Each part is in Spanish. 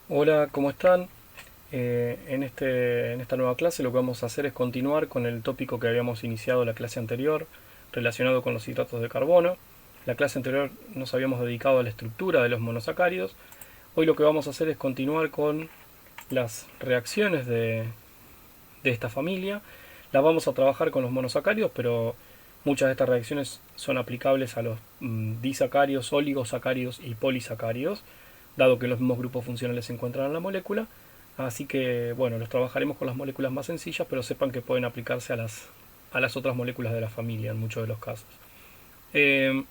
Hola, ¿cómo están? En esta nueva clase lo que vamos a hacer es continuar con el tópico que habíamos iniciado la clase anterior relacionado con los hidratos de carbono. La clase anterior nos habíamos dedicado a la estructura de los monosacáridos. Hoy lo que vamos a hacer es continuar con las reacciones de esta familia. Las vamos a trabajar con los monosacáridos, pero muchas de estas reacciones son aplicables a los disacáridos, oligosacáridos y polisacáridos, dado que los mismos grupos funcionales se encuentran en la molécula. Así que, bueno, los trabajaremos con las moléculas más sencillas, pero sepan que pueden aplicarse a las otras moléculas de la familia en muchos de los casos. Eh,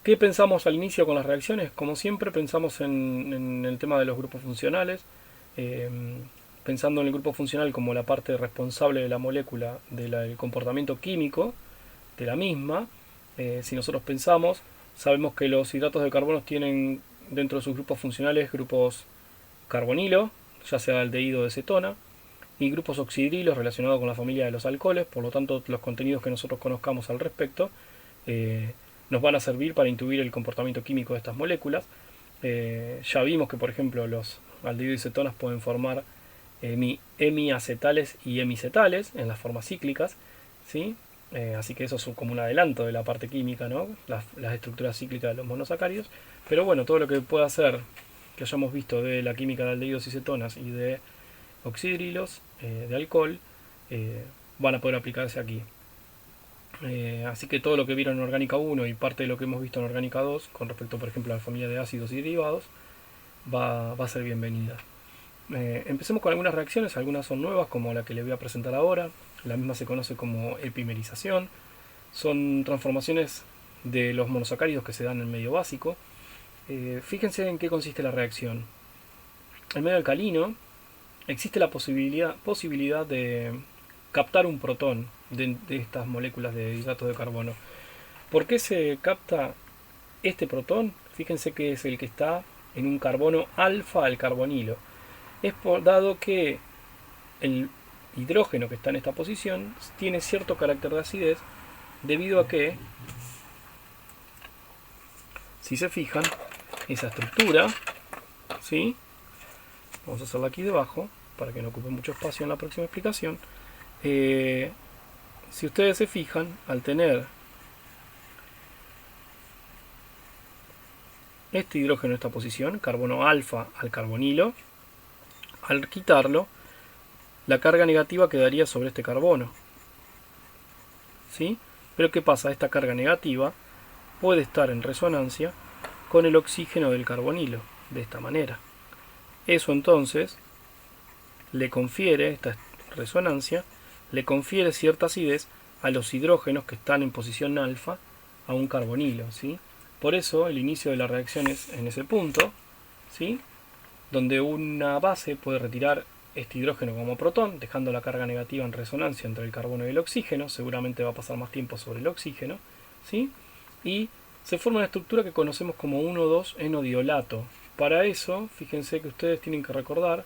¿Qué pensamos al inicio con las reacciones? Como siempre, pensamos en el tema de los grupos funcionales, eh, pensando en el grupo funcional como la parte responsable de la molécula, del comportamiento químico de la misma. Si nosotros pensamos, sabemos que los hidratos de carbono tienen dentro de sus grupos funcionales grupos carbonilo, ya sea aldehído de cetona, y grupos oxidrilos relacionados con la familia de los alcoholes. Por lo tanto, los contenidos que nosotros conozcamos al respecto eh, nos van a servir para intuir el comportamiento químico de estas moléculas. Ya vimos que, por ejemplo, los aldehídos y cetonas pueden formar hemiacetales y hemicetales en las formas cíclicas, ¿sí? Así que eso es como un adelanto de la parte química, ¿no? Las estructuras cíclicas de los monosacáridos. Pero bueno, todo lo que pueda hacer que hayamos visto de la química de aldehídos y cetonas y de oxidrilos de alcohol van a poder aplicarse aquí. Así que todo lo que vieron en Orgánica 1 y parte de lo que hemos visto en Orgánica 2 con respecto, por ejemplo, a la familia de ácidos y derivados, va a ser bienvenida. Empecemos con algunas reacciones, algunas son nuevas, como la que les voy a presentar ahora. La misma se conoce como epimerización. Son transformaciones de los monosacáridos que se dan en medio básico. Fíjense en qué consiste la reacción. En medio alcalino existe la posibilidad de captar un protón de estas moléculas de hidratos de carbono. ¿Por qué se capta este protón? Fíjense que es el que está en un carbono alfa al carbonilo. Dado que el hidrógeno que está en esta posición tiene cierto carácter de acidez, debido a que, si se fijan, esa estructura, ¿sí? Vamos a hacerla aquí debajo para que no ocupe mucho espacio en la próxima explicación. Eh, si ustedes se fijan, al tener este hidrógeno en esta posición, carbono alfa al carbonilo, al quitarlo, la carga negativa quedaría sobre este carbono, ¿sí? Pero ¿qué pasa? Esta carga negativa puede estar en resonancia con el oxígeno del carbonilo, de esta manera. Eso entonces le confiere, esta resonancia, le confiere cierta acidez a los hidrógenos que están en posición alfa a un carbonilo, ¿sí? Por eso el inicio de la reacción es en ese punto, ¿sí? Donde una base puede retirar este hidrógeno como protón, dejando la carga negativa en resonancia entre el carbono y el oxígeno. Seguramente va a pasar más tiempo sobre el oxígeno, ¿sí? Y se forma una estructura que conocemos como 1,2-enodiolato. Para eso, fíjense que ustedes tienen que recordar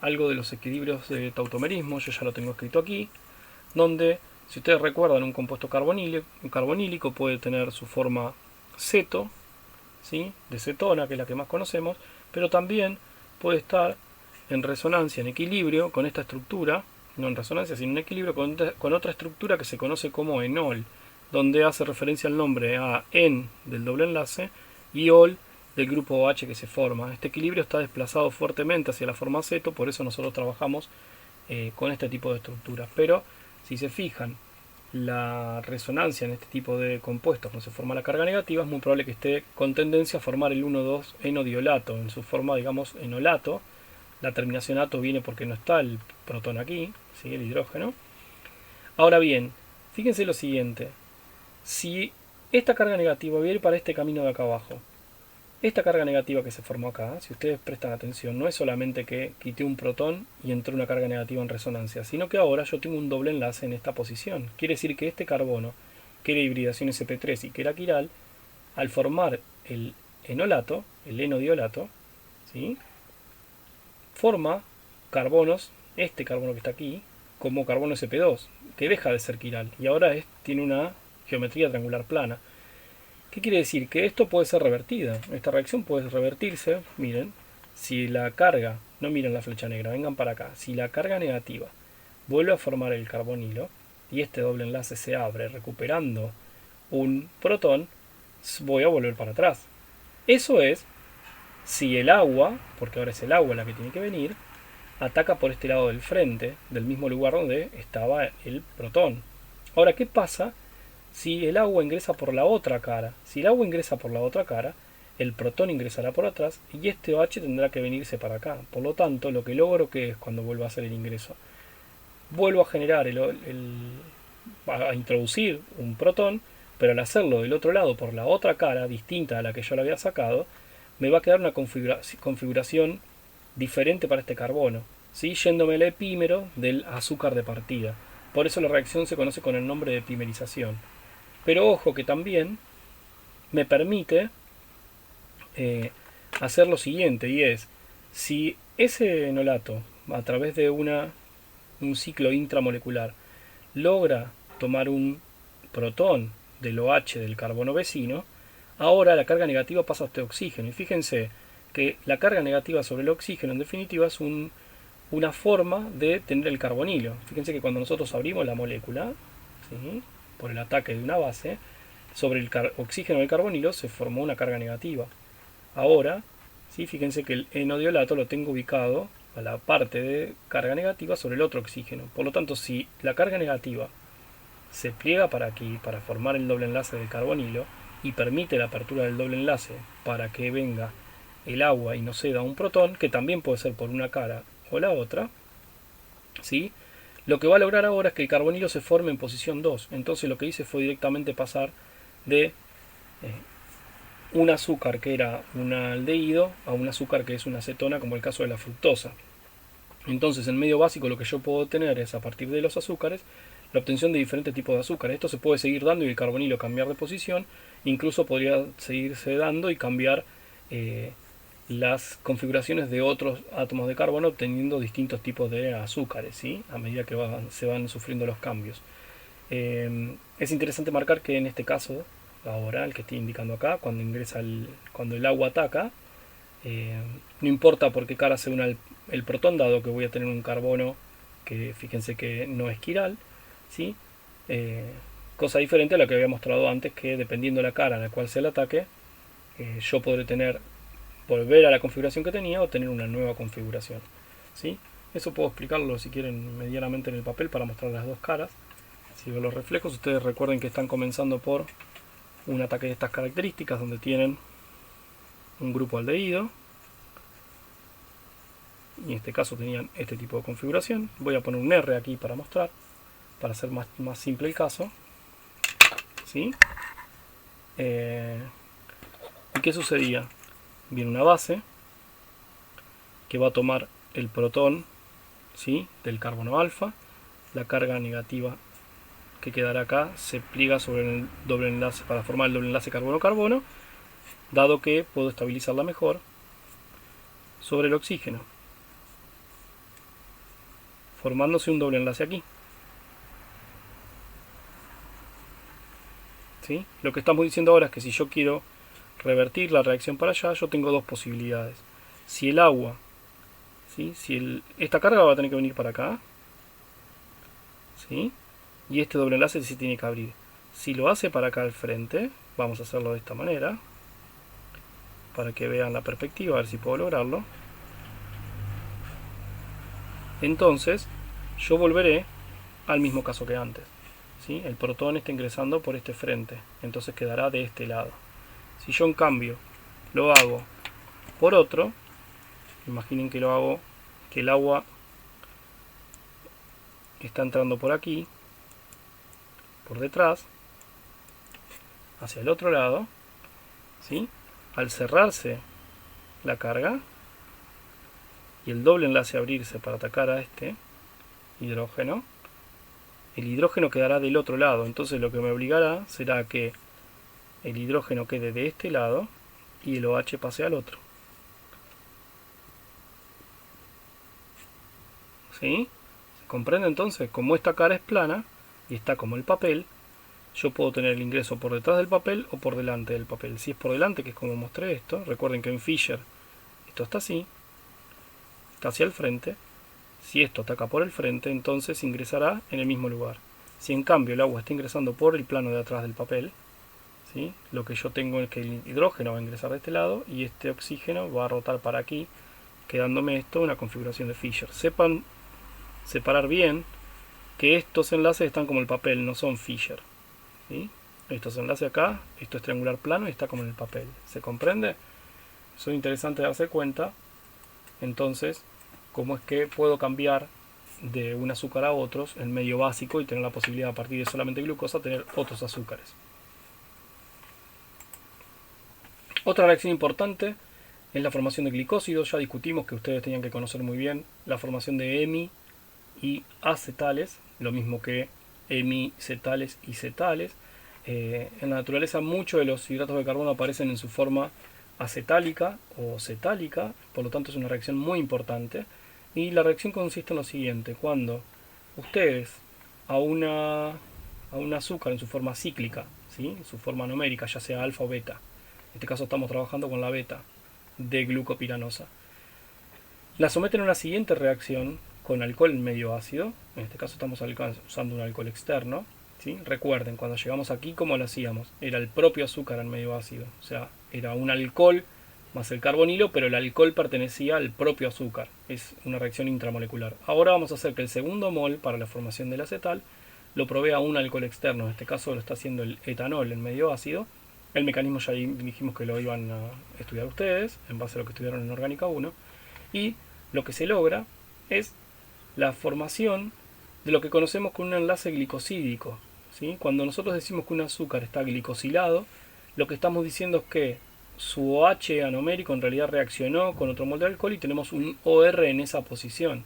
algo de los equilibrios de tautomerismo, yo ya lo tengo escrito aquí, donde, si ustedes recuerdan, un compuesto carbonílico puede tener su forma ceto, ¿sí? De cetona, que es la que más conocemos, pero también puede estar en resonancia, en equilibrio con esta estructura, no en resonancia, sino en equilibrio con otra estructura que se conoce como enol, donde hace referencia al nombre a en del doble enlace y ol del grupo OH que se forma. Este equilibrio está desplazado fuertemente hacia la forma ceto, por eso nosotros trabajamos con este tipo de estructuras. Pero si se fijan, la resonancia en este tipo de compuestos cuando se forma la carga negativa es muy probable que esté con tendencia a formar el 1,2-enodiolato en su forma, digamos, enolato. La terminación ato viene porque no está el protón aquí, ¿sí? El hidrógeno. Ahora bien, fíjense lo siguiente: si esta carga negativa viene para este camino de acá abajo, esta carga negativa que se formó acá, si ustedes prestan atención, no es solamente que quité un protón y entró una carga negativa en resonancia, sino que ahora yo tengo un doble enlace en esta posición. Quiere decir que este carbono, que era hibridación sp3 y que era quiral, al formar el enolato, el enodiolato, ¿sí? Forma carbonos, este carbono que está aquí, como carbono sp2, que deja de ser quiral y ahora tiene una geometría triangular plana. ¿Qué quiere decir? Que esto puede ser revertida. Esta reacción puede revertirse, miren, si la carga, no miren la flecha negra, vengan para acá, si la carga negativa vuelve a formar el carbonilo y este doble enlace se abre recuperando un protón, voy a volver para atrás. Eso es si el agua, porque ahora es el agua la que tiene que venir, ataca por este lado del frente, del mismo lugar donde estaba el protón. Ahora, ¿qué pasa si el agua ingresa por la otra cara? Si el agua ingresa por la otra cara, el protón ingresará por atrás y este OH tendrá que venirse para acá. Por lo tanto, lo que logro que es cuando vuelvo a hacer el ingreso, vuelvo a generar a introducir un protón, pero al hacerlo del otro lado por la otra cara distinta a la que yo le había sacado, me va a quedar una configuración diferente para este carbono, ¿sí? Yéndome al epímero del azúcar de partida. Por eso la reacción se conoce con el nombre de epimerización. Pero ojo que también me permite hacer lo siguiente, y es, si ese enolato, a través de un ciclo intramolecular, logra tomar un protón del OH del carbono vecino, ahora la carga negativa pasa a este oxígeno. Y fíjense que la carga negativa sobre el oxígeno en definitiva es una forma de tener el carbonilo. Fíjense que cuando nosotros abrimos la molécula, ¿sí?, por el ataque de una base, sobre el oxígeno del carbonilo se formó una carga negativa. Ahora, ¿sí?, fíjense que el enodiolato lo tengo ubicado a la parte de carga negativa sobre el otro oxígeno. Por lo tanto, si la carga negativa se pliega para aquí, para formar el doble enlace del carbonilo, y permite la apertura del doble enlace para que venga el agua y nos ceda un protón, que también puede ser por una cara o la otra, ¿sí?, lo que va a lograr ahora es que el carbonilo se forme en posición 2. Entonces lo que hice fue directamente pasar de un azúcar que era un aldehído a un azúcar que es una acetona, como el caso de la fructosa. Entonces, en medio básico lo que yo puedo tener es, a partir de los azúcares, la obtención de diferentes tipos de azúcar. Esto se puede seguir dando y el carbonilo cambiar de posición. Incluso podría seguirse dando y cambiar las configuraciones de otros átomos de carbono, obteniendo distintos tipos de azúcares, ¿sí?, a medida que se van sufriendo los cambios. Es interesante marcar que en este caso, ahora el que estoy indicando acá, cuando el agua ataca, no importa por qué cara se una el protón, dado que voy a tener un carbono que fíjense que no es quiral, ¿sí? Cosa diferente a la que había mostrado antes, que dependiendo de la cara en la cual sea el ataque, yo podré volver a la configuración que tenía o tener una nueva configuración, ¿sí? Eso puedo explicarlo si quieren medianamente en el papel para mostrar las dos caras. Si veo los reflejos, ustedes recuerden que están comenzando por un ataque de estas características, donde tienen un grupo aldehído, y en este caso tenían este tipo de configuración. Voy a poner un R aquí para mostrar, para hacer más simple el caso, ¿sí? ¿Y qué sucedía? Viene una base que va a tomar el protón, ¿sí?, del carbono alfa. La carga negativa que quedará acá se pliega sobre el doble enlace para formar el doble enlace carbono-carbono, dado que puedo estabilizarla mejor sobre el oxígeno, formándose un doble enlace aquí, ¿sí? Lo que estamos diciendo ahora es que si yo quiero revertir la reacción para allá, yo tengo dos posibilidades. Si el agua, ¿sí?, esta carga va a tener que venir para acá, ¿sí?, y este doble enlace se tiene que abrir. Si lo hace para acá al frente, vamos a hacerlo de esta manera, para que vean la perspectiva, a ver si puedo lograrlo. Entonces, yo volveré al mismo caso que antes, ¿sí? El protón está ingresando por este frente, entonces quedará de este lado. Si yo en cambio lo hago por otro, imaginen que lo hago, que el agua está entrando por aquí, por detrás, hacia el otro lado, ¿sí? Al cerrarse la carga y el doble enlace abrirse para atacar a este hidrógeno, el hidrógeno quedará del otro lado. Entonces lo que me obligará será que el hidrógeno quede de este lado y el OH pase al otro, ¿sí? ¿Se comprende entonces? Como esta cara es plana y está como el papel, yo puedo tener el ingreso por detrás del papel o por delante del papel. Si es por delante, que es como mostré esto, recuerden que en Fischer esto está así, hacia el frente. Si esto ataca por el frente, entonces ingresará en el mismo lugar. Si en cambio el agua está ingresando por el plano de atrás del papel, ¿sí? Lo que yo tengo es que el hidrógeno va a ingresar de este lado y este oxígeno va a rotar para aquí, quedándome esto una configuración de Fischer. Sepan separar bien que estos enlaces están como el papel, no son Fischer, ¿sí? Estos enlaces acá, esto es triangular plano y está como en el papel. ¿Se comprende? Eso es interesante darse cuenta. Entonces, cómo es que puedo cambiar de un azúcar a otros en medio básico y tener la posibilidad a partir de solamente glucosa tener otros azúcares. Otra reacción importante es la formación de glicósidos. Ya discutimos que ustedes tenían que conocer muy bien la formación de hemi y acetales, lo mismo que hemicetales y cetales. En la naturaleza muchos de los hidratos de carbono aparecen en su forma acetálica o cetálica, por lo tanto es una reacción muy importante. Y la reacción consiste en lo siguiente: cuando ustedes a un azúcar en su forma cíclica, ¿sí? En su forma numérica, ya sea alfa o beta, en este caso estamos trabajando con la beta de glucopiranosa, la someten a una siguiente reacción con alcohol medio ácido. En este caso estamos usando un alcohol externo, ¿sí? Recuerden, cuando llegamos aquí, ¿cómo lo hacíamos? Era el propio azúcar en medio ácido, o sea, era un alcohol más el carbonilo, pero el alcohol pertenecía al propio azúcar. Es una reacción intramolecular. Ahora vamos a hacer que el segundo mol para la formación del acetal lo provea un alcohol externo. En este caso lo está haciendo el etanol en medio ácido. El mecanismo ya dijimos que lo iban a estudiar ustedes, en base a lo que estudiaron en Orgánica 1. Y lo que se logra es la formación de lo que conocemos como un enlace glicosídico, ¿sí? Cuando nosotros decimos que un azúcar está glicosilado, lo que estamos diciendo es que su OH anomérico en realidad reaccionó con otro molde de alcohol y tenemos un OR en esa posición,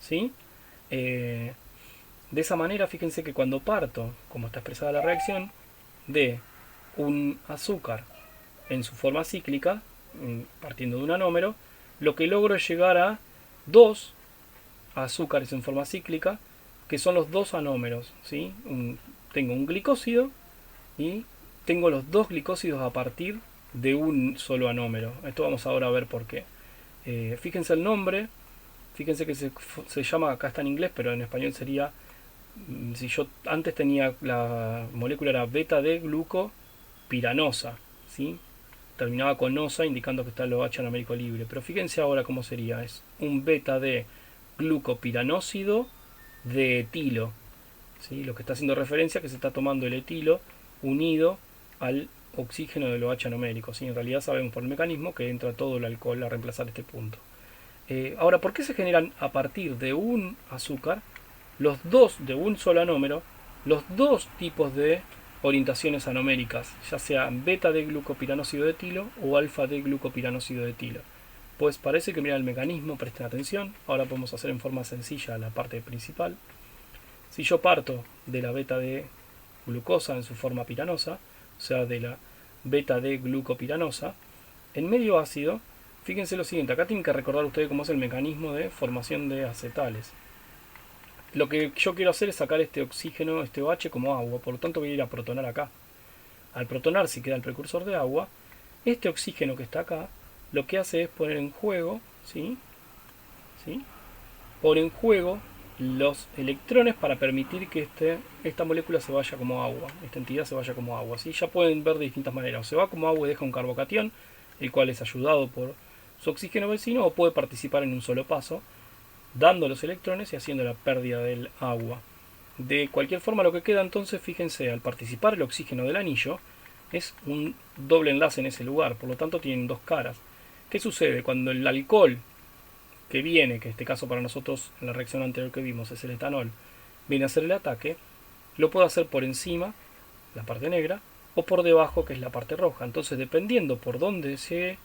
¿sí? De esa manera, fíjense que cuando parto, como está expresada la reacción, de un azúcar en su forma cíclica, partiendo de un anómero, lo que logro es llegar a dos azúcares en forma cíclica, que son los dos anómeros, ¿sí? Tengo un glicósido y tengo los dos glicósidos a partir de un solo anómero. Esto vamos ahora a ver por qué. Fíjense el nombre, fíjense que se llama, acá está en inglés, pero en español sería, si yo antes tenía la molécula era beta de glucopiranosa, ¿sí? Terminaba con osa, indicando que está el OH anomérico libre. Pero fíjense ahora cómo sería. Es un beta de glucopiranósido de etilo, ¿sí? Lo que está haciendo referencia es que se está tomando el etilo unido al oxígeno del OH anomérico, ¿sí? En realidad sabemos por el mecanismo que entra todo el alcohol a reemplazar este punto. Ahora, ¿por qué se generan a partir de un azúcar los dos de un solo anómero, los dos tipos de orientaciones anoméricas, ya sea beta de glucopiranósido de etilo o alfa de glucopiranósido de etilo? Pues parece que, mira el mecanismo, presten atención. Ahora podemos hacer en forma sencilla la parte principal. Si yo parto de la beta de glucosa en su forma piranosa, o sea, de la beta de glucopiranosa, en medio ácido, fíjense lo siguiente, acá tienen que recordar ustedes cómo es el mecanismo de formación de acetales. Lo que yo quiero hacer es sacar este oxígeno, este OH como agua, por lo tanto voy a ir a protonar acá. Al protonar, si queda el precursor de agua, este oxígeno que está acá, lo que hace es poner en juego, ¿sí? Pone en juego los electrones para permitir que esta molécula se vaya como agua, esta entidad se vaya como agua, ¿sí? Ya pueden ver de distintas maneras, o se va como agua y deja un carbocatión, el cual es ayudado por su oxígeno vecino, o puede participar en un solo paso, dando los electrones y haciendo la pérdida del agua. De cualquier forma, lo que queda entonces, fíjense, al participar el oxígeno del anillo, es un doble enlace en ese lugar, por lo tanto tienen dos caras. ¿Qué sucede? Cuando el alcohol que viene, que en este caso para nosotros en la reacción anterior que vimos es el etanol, viene a hacer el ataque, lo puedo hacer por encima, la parte negra, o por debajo, que es la parte roja. Entonces, dependiendo por dónde se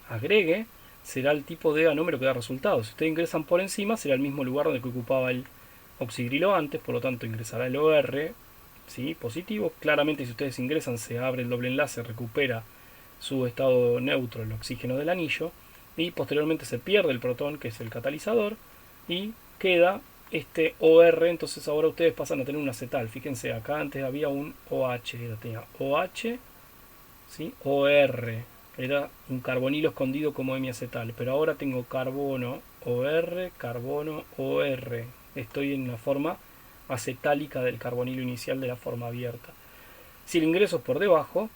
agregue, será el tipo de anómero que da resultados. Si ustedes ingresan por encima, será el mismo lugar donde ocupaba el oxidrilo antes, por lo tanto ingresará el OR, ¿sí? Positivo. Claramente, si ustedes ingresan, se abre el doble enlace, recupera su estado neutro, el oxígeno del anillo, y posteriormente se pierde el protón, que es el catalizador, y queda este OR. Entonces ahora ustedes pasan a tener un acetal. Fíjense, acá antes había un OH, tenía OH, ¿sí? OR, era un carbonilo escondido como hemiacetal, pero ahora tengo carbono OR, carbono, OR. Estoy en una forma acetálica del carbonilo inicial de la forma abierta. Si el ingreso es por debajo,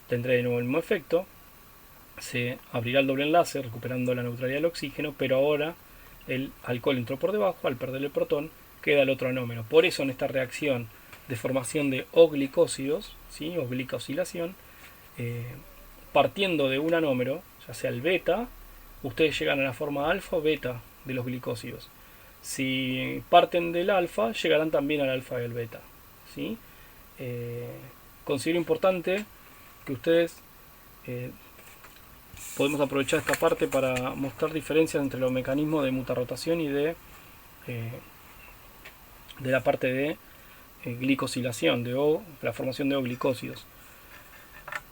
tendré de nuevo el mismo efecto. Se abrirá el doble enlace recuperando la neutralidad del oxígeno, pero ahora el alcohol entró por debajo, al perder el protón queda el otro anómero. Por eso en esta reacción de formación de O-glicósidos, ¿sí? O glicosilación, partiendo de un anómero, ya sea el beta, ustedes llegan a la forma alfa o beta de los glicósidos. Si parten del alfa, llegarán también al alfa y al beta, ¿sí? Considero importante que ustedes podemos aprovechar esta parte para mostrar diferencias entre los mecanismos de mutarrotación y de la parte de glicosilación, de la formación de O-glicósidos.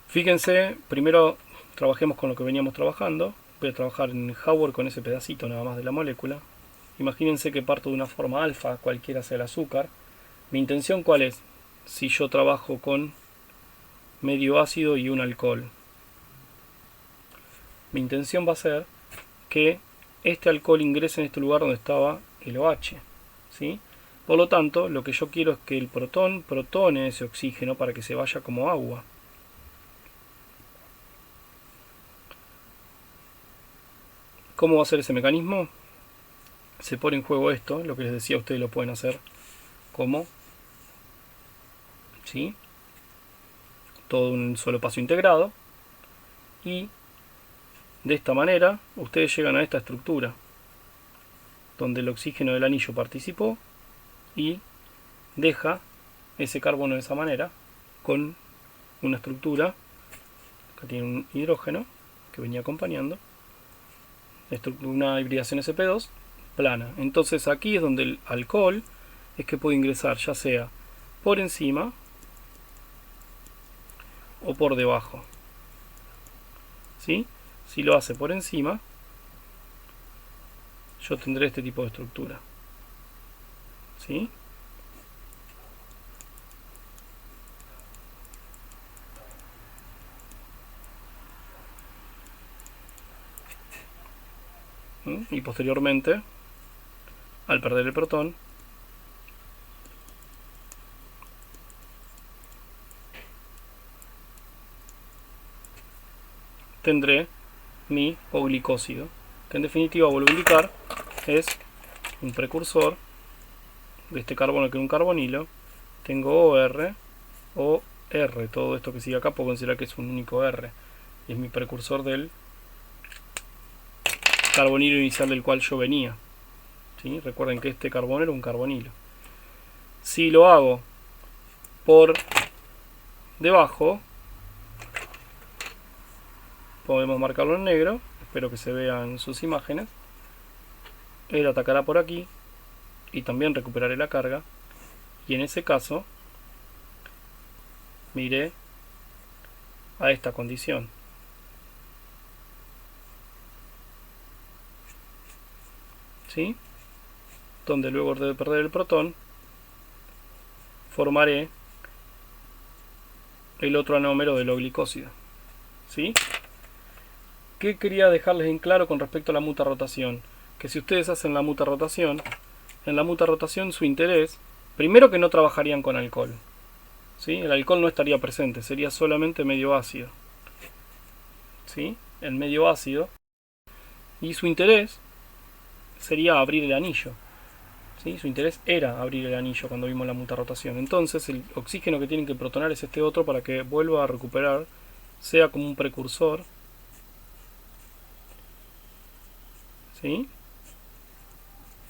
Fíjense, primero trabajemos con lo que veníamos trabajando. Voy a trabajar en Howard con ese pedacito nada más de la molécula. Imagínense que parto de una forma alfa, cualquiera sea el azúcar. Mi intención, ¿cuál es? Si yo trabajo con medio ácido y un alcohol, mi intención va a ser que este alcohol ingrese en este lugar donde estaba el OH, ¿sí? Por lo tanto, lo que yo quiero es que el protón protone ese oxígeno para que se vaya como agua. ¿Cómo va a ser ese mecanismo? Se pone en juego esto, lo que les decía, ustedes lo pueden hacer como, ¿sí? Todo un solo paso integrado, y de esta manera ustedes llegan a esta estructura donde el oxígeno del anillo participó y deja ese carbono de esa manera con una estructura que tiene un hidrógeno que venía acompañando, una hibridación sp2 plana. Entonces aquí es donde el alcohol es que puede ingresar, ya sea por encima o por debajo, ¿sí? Si lo hace por encima, yo tendré este tipo de estructura, ¿sí? Y posteriormente, al perder el protón, tendré mi O-glicósido, que en definitiva, vuelvo a indicar, es un precursor de este carbono que es un carbonilo. Tengo OR, OR, todo esto que sigue acá puedo considerar que es un único R, y es mi precursor del carbonilo inicial del cual yo venía, ¿sí? Recuerden que este carbono era un carbonilo. Si lo hago por debajo, podemos marcarlo en negro, espero que se vean sus imágenes. Él atacará por aquí y también recuperaré la carga, y en ese caso me iré a esta condición, ¿sí? Donde luego de perder el protón formaré el otro anómero del O-glicósido, ¿sí? ¿Qué quería dejarles en claro con respecto a la mutarrotación? Que si ustedes hacen la mutarrotación, en la mutarrotación su interés, primero que no trabajarían con alcohol, ¿sí? El alcohol no estaría presente, sería solamente medio ácido, ¿sí? El medio ácido, y su interés sería abrir el anillo, ¿sí? Su interés era abrir el anillo cuando vimos la mutarrotación. Entonces el oxígeno que tienen que protonar es este otro para que vuelva a recuperar, sea como un precursor, ¿sí?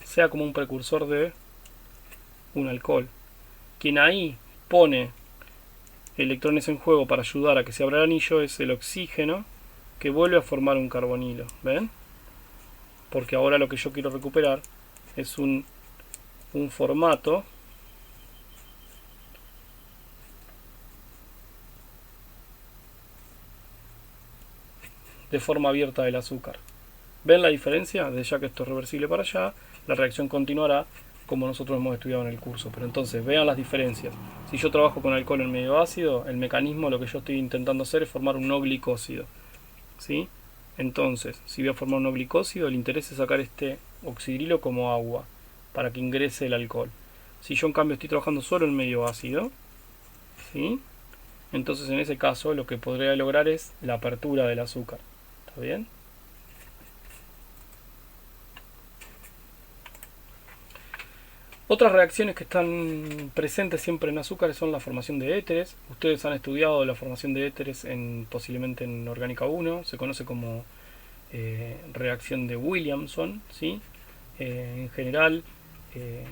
Sea como un precursor de un alcohol. Quien ahí pone electrones en juego para ayudar a que se abra el anillo es el oxígeno, que vuelve a formar un carbonilo, ¿ven? Porque ahora lo que yo quiero recuperar es un formato de forma abierta del azúcar. ¿Ven la diferencia? Desde ya que esto es reversible para allá, la reacción continuará como nosotros hemos estudiado en el curso. Pero entonces, vean las diferencias. Si yo trabajo con alcohol en medio ácido, el mecanismo, lo que yo estoy intentando hacer es formar un no glicósido, ¿sí? Entonces, si voy a formar un glicósido, el interés es sacar este oxidrilo como agua para que ingrese el alcohol. Si yo en cambio estoy trabajando solo en medio ácido, ¿sí? Entonces en ese caso lo que podría lograr es la apertura del azúcar. ¿Está bien? Otras reacciones que están presentes siempre en azúcares son la formación de éteres. Ustedes han estudiado la formación de éteres posiblemente en Orgánica 1. Se conoce como reacción de Williamson, ¿sí? En general,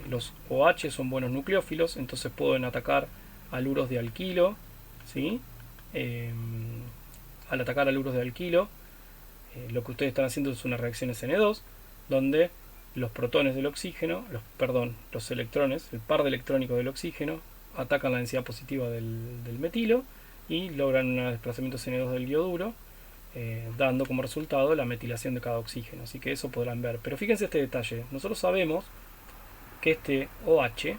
los OH son buenos nucleófilos, entonces pueden atacar aluros de alquilo, ¿sí? Al atacar aluros de alquilo, lo que ustedes están haciendo es una reacción SN2, donde los protones del oxígeno, los electrones, el par de electrónico del oxígeno, atacan la densidad positiva del metilo y logran un desplazamiento SN2 del yoduro, dando como resultado la metilación de cada oxígeno. Así que eso podrán ver. Pero fíjense este detalle. Nosotros sabemos que este OH,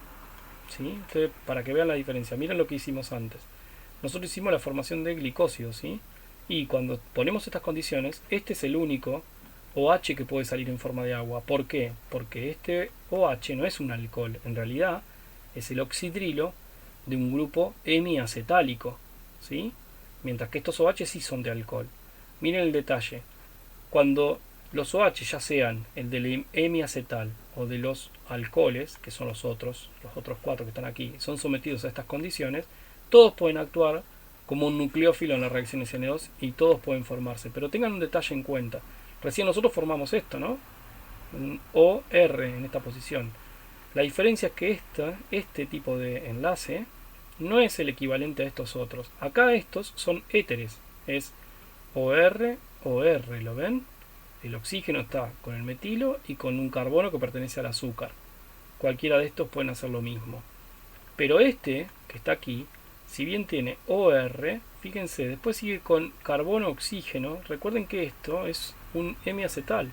¿sí? Entonces, para que vean la diferencia, miren lo que hicimos antes. Nosotros hicimos la formación de glicósidos, ¿sí? Y cuando ponemos estas condiciones, este es el único OH que puede salir en forma de agua. ¿Por qué? Porque este OH no es un alcohol, en realidad es el oxidrilo de un grupo hemiacetálico, ¿sí? Mientras que estos OH sí son de alcohol. Miren el detalle. Cuando los OH, ya sean el del hemiacetal o de los alcoholes, que son los otros 4 que están aquí, son sometidos a estas condiciones, todos pueden actuar como un nucleófilo en la reacción SN2 y todos pueden formarse. Pero tengan un detalle en cuenta. Recién nosotros formamos esto, ¿no? Un OR en esta posición. La diferencia es que este tipo de enlace no es el equivalente a estos otros. Acá estos son éteres. Es OR, OR, ¿lo ven? El oxígeno está con el metilo y con un carbono que pertenece al azúcar. Cualquiera de estos pueden hacer lo mismo. Pero este, que está aquí, si bien tiene OR, fíjense, después sigue con carbono-oxígeno. Recuerden que esto es un hemiacetal,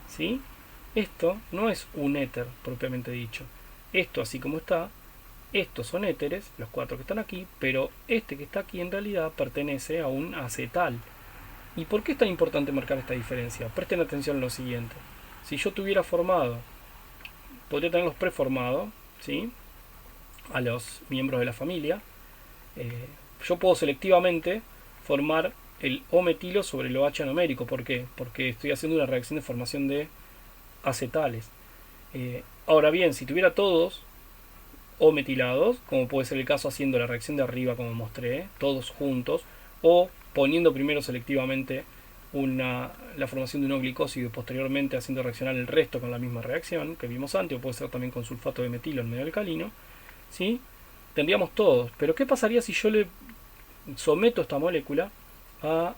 ¿sí? Esto no es un éter propiamente dicho. Esto, así como está, estos son éteres, los 4 que están aquí, pero este que está aquí en realidad pertenece a un acetal. ¿Y por qué es tan importante marcar esta diferencia? Presten atención a lo siguiente. Si yo tuviera formado, podría tenerlos preformados, ¿sí? A los miembros de la familia. Yo puedo selectivamente formar el O-metilo sobre el OH anomérico. ¿Por qué? Porque estoy haciendo una reacción de formación de acetales. Ahora bien, si tuviera todos O-metilados, como puede ser el caso haciendo la reacción de arriba como mostré, todos juntos, o poniendo primero selectivamente la formación de un glicósido y posteriormente haciendo reaccionar el resto con la misma reacción que vimos antes, o puede ser también con sulfato de metilo en medio alcalino, ¿sí? Tendríamos todos. Pero ¿qué pasaría si yo le someto esta molécula a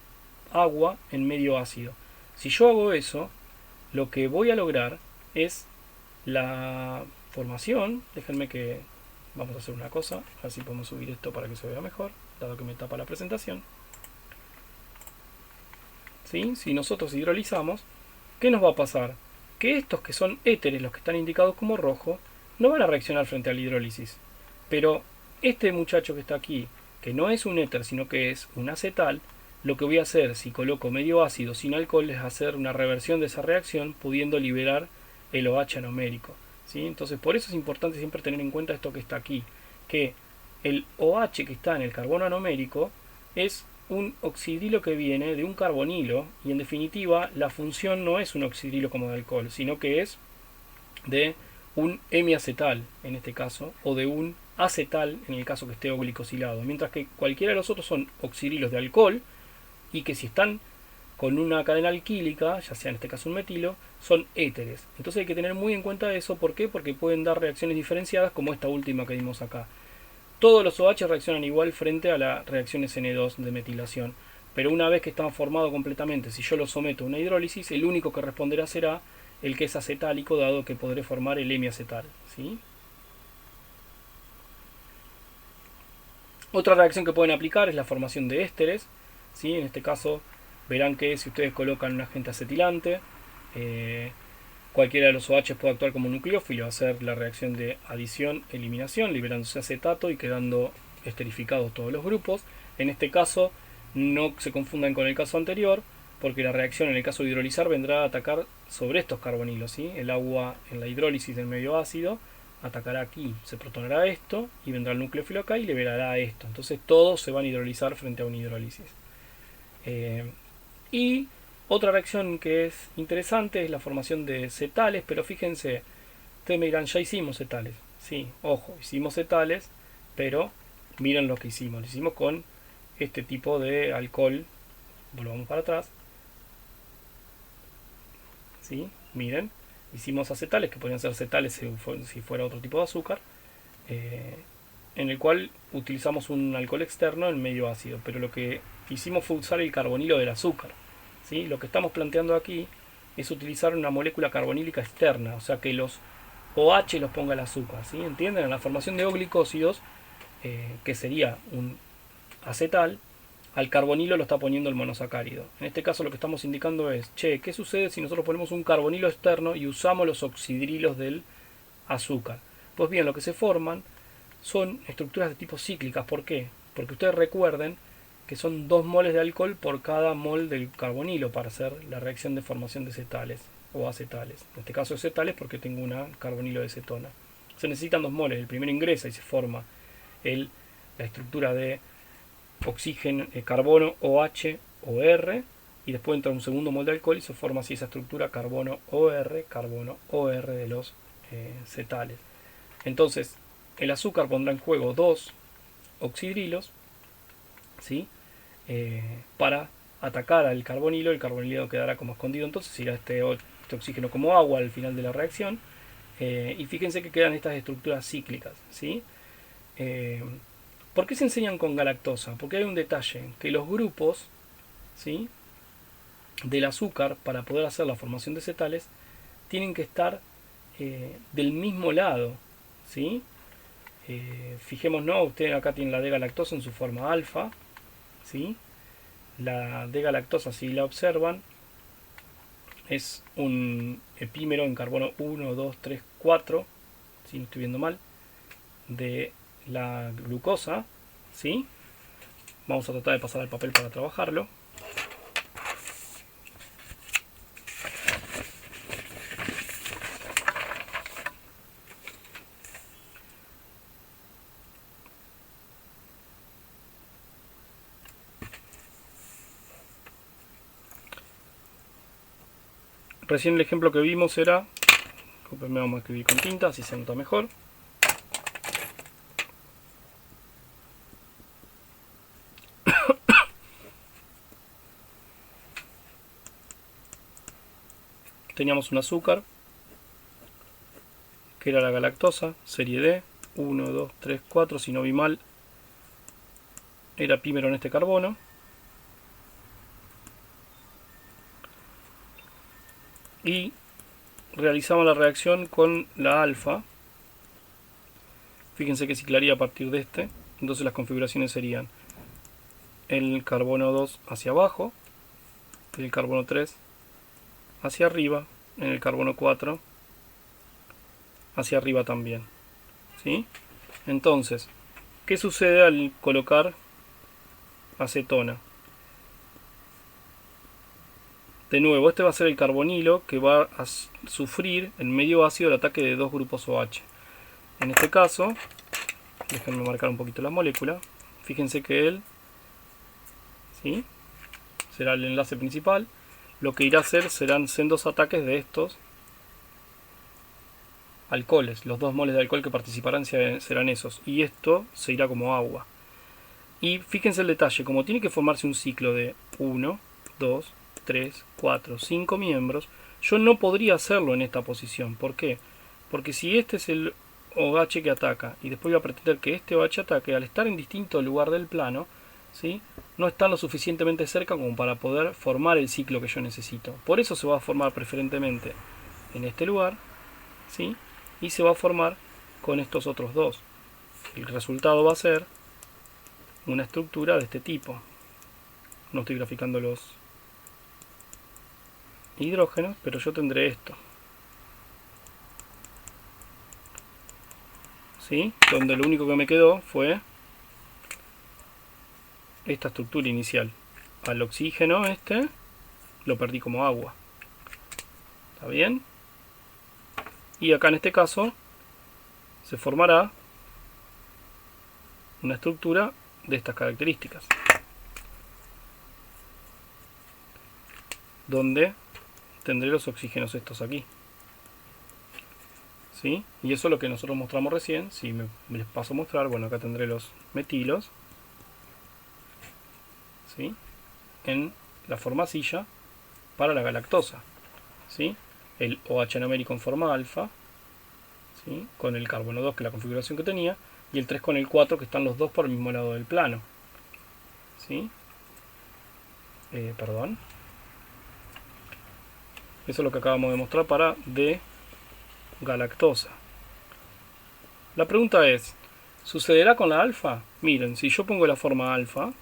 agua en medio ácido? Si yo hago eso, lo que voy a lograr es la formación. Déjenme que vamos a hacer una cosa, a ver si podemos subir esto para que se vea mejor, dado que me tapa la presentación. ¿Sí? Si nosotros hidrolizamos, ¿qué nos va a pasar? Que estos que son éteres, los que están indicados como rojo, no van a reaccionar frente a la hidrólisis. Pero este muchacho que está aquí, que no es un éter, sino que es un acetal, lo que voy a hacer si coloco medio ácido sin alcohol es hacer una reversión de esa reacción, pudiendo liberar el OH anomérico, ¿sí? Entonces por eso es importante siempre tener en cuenta esto que está aquí, que el OH que está en el carbono anomérico es un oxidrilo que viene de un carbonilo, y en definitiva la función no es un oxidrilo como de alcohol, sino que es de un hemiacetal en este caso, o de un acetal en el caso que esté glicosilado, mientras que cualquiera de los otros son oxidrilos de alcohol, y que si están con una cadena alquílica, ya sea en este caso un metilo, son éteres. Entonces hay que tener muy en cuenta eso. ¿Por qué? Porque pueden dar reacciones diferenciadas como esta última que vimos acá. Todos los OH reaccionan igual frente a la reacción SN2 de metilación, pero una vez que están formados completamente, si yo los someto a una hidrólisis, el único que responderá será el que es acetálico, dado que podré formar el hemiacetal, ¿sí? Otra reacción que pueden aplicar es la formación de ésteres, ¿sí? En este caso verán que si ustedes colocan un agente acetilante, cualquiera de los OH puede actuar como nucleófilo, hacer la reacción de adición-eliminación, liberándose acetato y quedando esterificados todos los grupos. En este caso, no se confundan con el caso anterior, porque la reacción en el caso de hidrolizar vendrá a atacar sobre estos carbonilos, ¿sí? El agua en la hidrólisis del medio ácido atacará aquí, se protonará esto y vendrá el nucleófilo acá y liberará esto. Entonces todos se van a hidrolizar frente a una hidrólisis. Y otra reacción que es interesante es la formación de cetales, pero fíjense, ustedes me dirán, ya hicimos cetales. Sí, ojo, hicimos cetales, pero miren lo que hicimos. Lo hicimos con este tipo de alcohol. Volvamos para atrás. ¿Sí? Miren, hicimos acetales, que podrían ser cetales si fuera otro tipo de azúcar, en el cual utilizamos un alcohol externo en medio ácido, pero lo que hicimos fue usar el carbonilo del azúcar. ¿Sí? Lo que estamos planteando aquí es utilizar una molécula carbonílica externa, o sea que los OH los ponga el azúcar. ¿Sí? ¿Entienden? En la formación de glicósidos, que sería un acetal, al carbonilo lo está poniendo el monosacárido. En este caso lo que estamos indicando es, che, ¿qué sucede si nosotros ponemos un carbonilo externo y usamos los oxidrilos del azúcar? Pues bien, lo que se forman son estructuras de tipo cíclicas. ¿Por qué? Porque ustedes recuerden que son 2 moles de alcohol por cada mol del carbonilo para hacer la reacción de formación de cetales o acetales. En este caso cetales porque tengo una carbonilo de cetona. Se necesitan 2 moles. El primero ingresa y se forma la estructura de oxígeno, carbono OH o R, y después entra un segundo mol de alcohol y se forma así esa estructura carbono OR de los cetales. Entonces el azúcar pondrá en juego 2 oxidrilos, ¿sí? Para atacar al carbonilo. El carbonilo quedará como escondido, entonces irá este oxígeno como agua al final de la reacción, y fíjense que quedan estas estructuras cíclicas, ¿sí? ¿Por qué se enseñan con galactosa? Porque hay un detalle, que los grupos, ¿sí?, del azúcar, para poder hacer la formación de cetales, tienen que estar del mismo lado, ¿sí? Fijémonos, ustedes acá tienen la D-galactosa en su forma alfa, ¿sí? La D-galactosa, si la observan, es un epímero en carbono 1, 2, 3, 4, si no estoy viendo mal, de la glucosa, ¿sí? Vamos a tratar de pasar al papel para trabajarlo. Recién el ejemplo que vimos era, vamos a escribir con tinta, así se nota mejor. Teníamos un azúcar, que era la galactosa, serie D, 1, 2, 3, 4, si no vi mal, era epímero en este carbono. Y realizamos la reacción con la alfa. Fíjense que ciclaría a partir de este. Entonces las configuraciones serían el carbono 2 hacia abajo, el carbono 3 hacia arriba, en el carbono 4 hacia arriba también, ¿sí? Entonces, ¿qué sucede al colocar acetona? De nuevo, este va a ser el carbonilo que va a sufrir en medio ácido el ataque de 2 grupos OH. En este caso, déjenme marcar un poquito la molécula. Fíjense que él, ¿sí?, será el enlace principal. Lo que irá a hacer serán sendos ataques de estos alcoholes. Los 2 moles de alcohol que participarán serán esos. Y esto se irá como agua. Y fíjense el detalle, como tiene que formarse un ciclo de 1, 2, 3, 4, 5 miembros, yo no podría hacerlo en esta posición. ¿Por qué? Porque si este es el OH que ataca y después voy a pretender que este OH ataque, al estar en distinto lugar del plano, ¿sí?, no están lo suficientemente cerca como para poder formar el ciclo que yo necesito. Por eso se va a formar preferentemente en este lugar, ¿sí?, y se va a formar con estos otros dos. El resultado va a ser una estructura de este tipo. No estoy graficando los hidrógenos, pero yo tendré esto, ¿sí?, donde lo único que me quedó fue esta estructura inicial. Al oxígeno este lo perdí como agua. ¿Está bien? Y acá en este caso se formará una estructura de estas características, donde tendré los oxígenos estos aquí. ¿Sí? Y eso es lo que nosotros mostramos recién. Si les paso a mostrar, bueno, acá tendré los metilos, ¿sí?, en la forma silla para la galactosa, ¿sí? El OH numérico en forma alfa, ¿sí?, con el carbono 2, que es la configuración que tenía, y el 3 con el 4, que están los dos por el mismo lado del plano, ¿sí? Perdón. Eso es lo que acabamos de mostrar para D-galactosa. La pregunta es, ¿sucederá con la alfa? Miren, si yo pongo la forma alfa,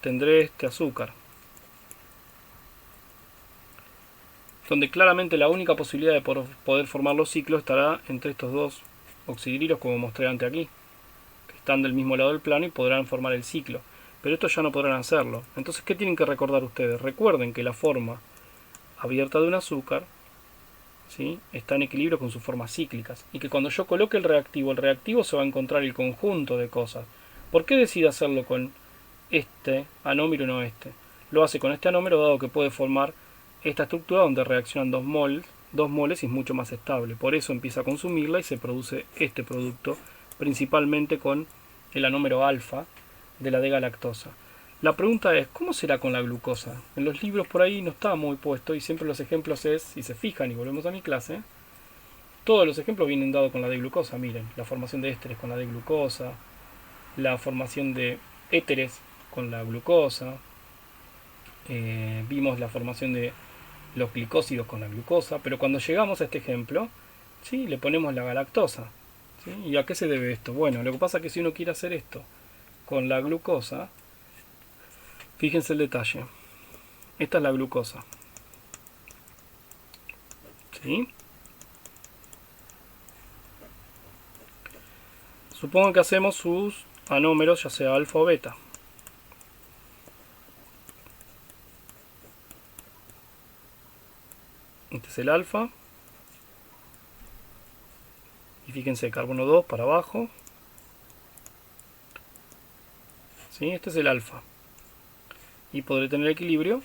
tendré este azúcar, donde claramente la única posibilidad de poder formar los ciclos estará entre estos dos oxidrilos, como mostré antes aquí, que están del mismo lado del plano y podrán formar el ciclo. Pero estos ya no podrán hacerlo. Entonces, ¿qué tienen que recordar ustedes? Recuerden que la forma abierta de un azúcar, ¿sí?, está en equilibrio con sus formas cíclicas, y que cuando yo coloque el reactivo se va a encontrar el conjunto de cosas. ¿Por qué decide hacerlo con este anómero y no este? Lo hace con este anómero dado que puede formar esta estructura donde reaccionan dos moles y es mucho más estable. Por eso empieza a consumirla y se produce este producto, principalmente con el anómero alfa de la D-galactosa. La pregunta es, ¿cómo será con la glucosa? En los libros por ahí no está muy puesto y siempre los ejemplos es, si se fijan y volvemos a mi clase, todos los ejemplos vienen dados con la D-glucosa. Miren, la formación de ésteres con la D-glucosa, la formación de éteres con la glucosa, vimos la formación de los glicósidos con la glucosa, pero cuando llegamos a este ejemplo, ¿sí?, le ponemos la galactosa, ¿sí? ¿Y a qué se debe esto? Bueno, lo que pasa es que si uno quiere hacer esto con la glucosa, fíjense el detalle. Esta es la glucosa, ¿sí? Supongo que hacemos sus anómeros, ya sea alfa o beta. Este es el alfa. Y fíjense, carbono 2 para abajo. ¿Sí? Este es el alfa. Y podré tener equilibrio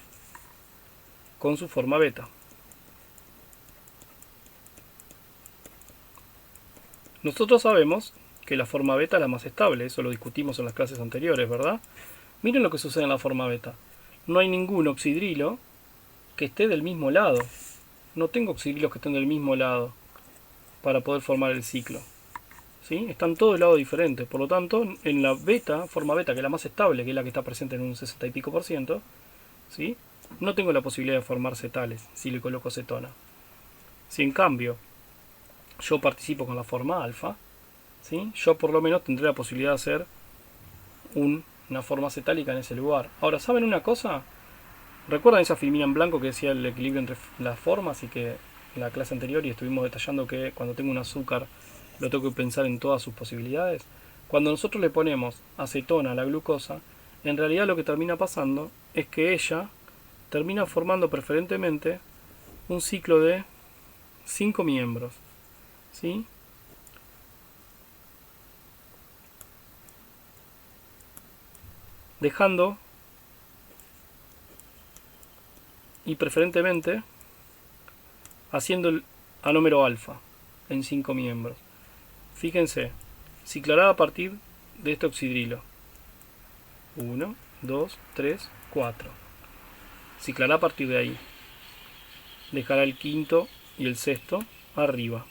con su forma beta. Nosotros sabemos que la forma beta es la más estable. Eso lo discutimos en las clases anteriores, ¿verdad? Miren lo que sucede en la forma beta. No hay ningún oxidrilo que esté del mismo lado. No tengo oxidrilos que estén del mismo lado para poder formar el ciclo, ¿sí? Están todos de lado diferente. Por lo tanto, en la beta, forma beta, que es la más estable, que es la que está presente en un 60 y pico por ciento, ¿sí?, no tengo la posibilidad de formar cetales si le coloco cetona. Si en cambio yo participo con la forma alfa, ¿sí?, yo por lo menos tendré la posibilidad de hacer una forma cetálica en ese lugar. Ahora, ¿saben una cosa? ¿Recuerdan esa filmina en blanco que decía el equilibrio entre las formas y que en la clase anterior y estuvimos detallando que cuando tengo un azúcar lo tengo que pensar en todas sus posibilidades? Cuando nosotros le ponemos acetona a la glucosa, en realidad lo que termina pasando es que ella termina formando preferentemente un ciclo de 5 miembros, ¿sí?, dejando y preferentemente haciendo el anómero alfa en 5 miembros. Fíjense, ciclará a partir de este oxidrilo. 1, 2, 3, 4. Ciclará a partir de ahí. Dejará el quinto y el sexto arriba,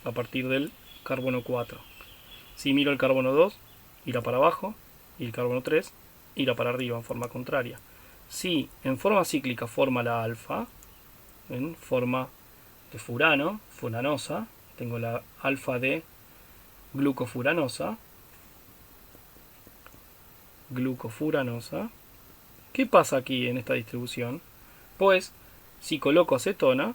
a partir del carbono 4. Si miro el carbono 2, irá para abajo, y el carbono 3 irá para arriba en forma contraria. Si en forma cíclica forma la alfa, en forma de furano, furanosa, tengo la alfa de glucofuranosa, ¿qué pasa aquí en esta distribución? Pues, si coloco acetona,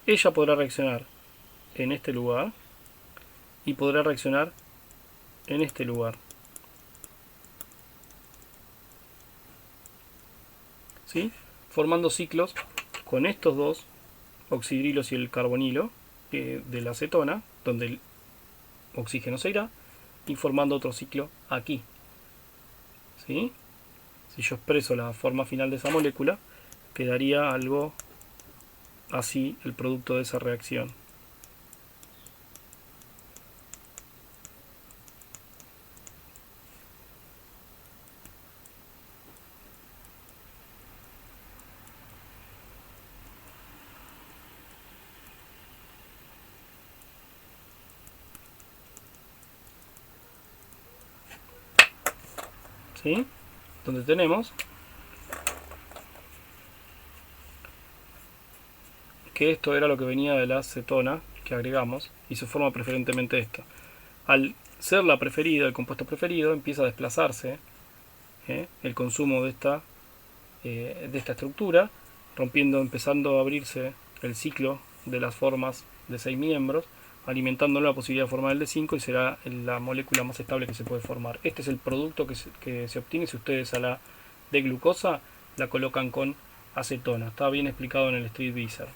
ella podrá reaccionar en este lugar y podrá reaccionar en este lugar. ¿Sí? Formando ciclos con estos dos oxidrilos y el carbonilo de la acetona, donde el oxígeno se irá, y formando otro ciclo aquí. ¿Sí? Si yo expreso la forma final de esa molécula, quedaría algo así el producto de esa reacción. ¿Sí? Donde tenemos que esto era lo que venía de la acetona que agregamos y se forma preferentemente esta. Al ser la preferida, el compuesto preferido, empieza a desplazarse el consumo de esta estructura, empezando a abrirse el ciclo de las formas de 6 miembros, alimentando la posibilidad de formar el de 5 y será la molécula más estable que se puede formar. Este es el producto que se obtiene si ustedes a la de glucosa la colocan con acetona. Está bien explicado en el Street Visa.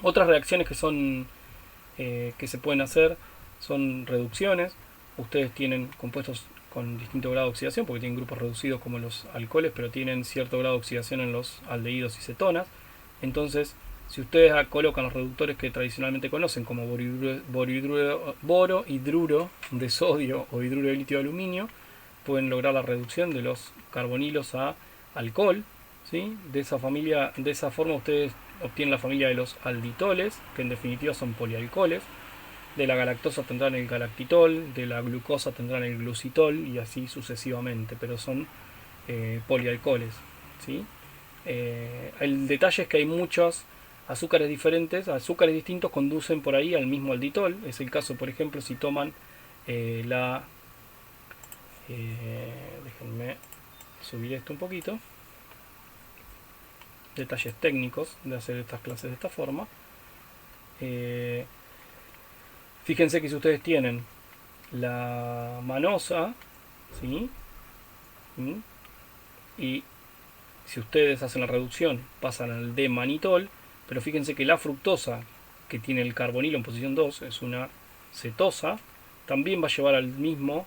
Otras reacciones que se pueden hacer son reducciones. Ustedes tienen compuestos con distinto grado de oxidación porque tienen grupos reducidos como los alcoholes, pero tienen cierto grado de oxidación en los aldehídos y cetonas. Entonces, si ustedes colocan los reductores que tradicionalmente conocen como boro, hidruro de sodio o hidruro de litio de aluminio, pueden lograr la reducción de los carbonilos a alcohol. ¿Sí? De esa forma ustedes obtienen la familia de los alditoles, que en definitiva son polialcoholes. De la galactosa tendrán el galactitol, de la glucosa tendrán el glucitol y así sucesivamente, pero son polialcoholes. ¿Sí? El detalle es que hay muchos azúcares diferentes, azúcares distintos conducen por ahí al mismo alditol. Es el caso, por ejemplo, si toman déjenme subir esto un poquito. Detalles técnicos de hacer estas clases de esta forma. Fíjense que si ustedes tienen la manosa, ¿sí? Y si ustedes hacen la reducción, pasan al D-manitol, pero fíjense que la fructosa, que tiene el carbonilo en posición 2, es una cetosa, también va a llevar al mismo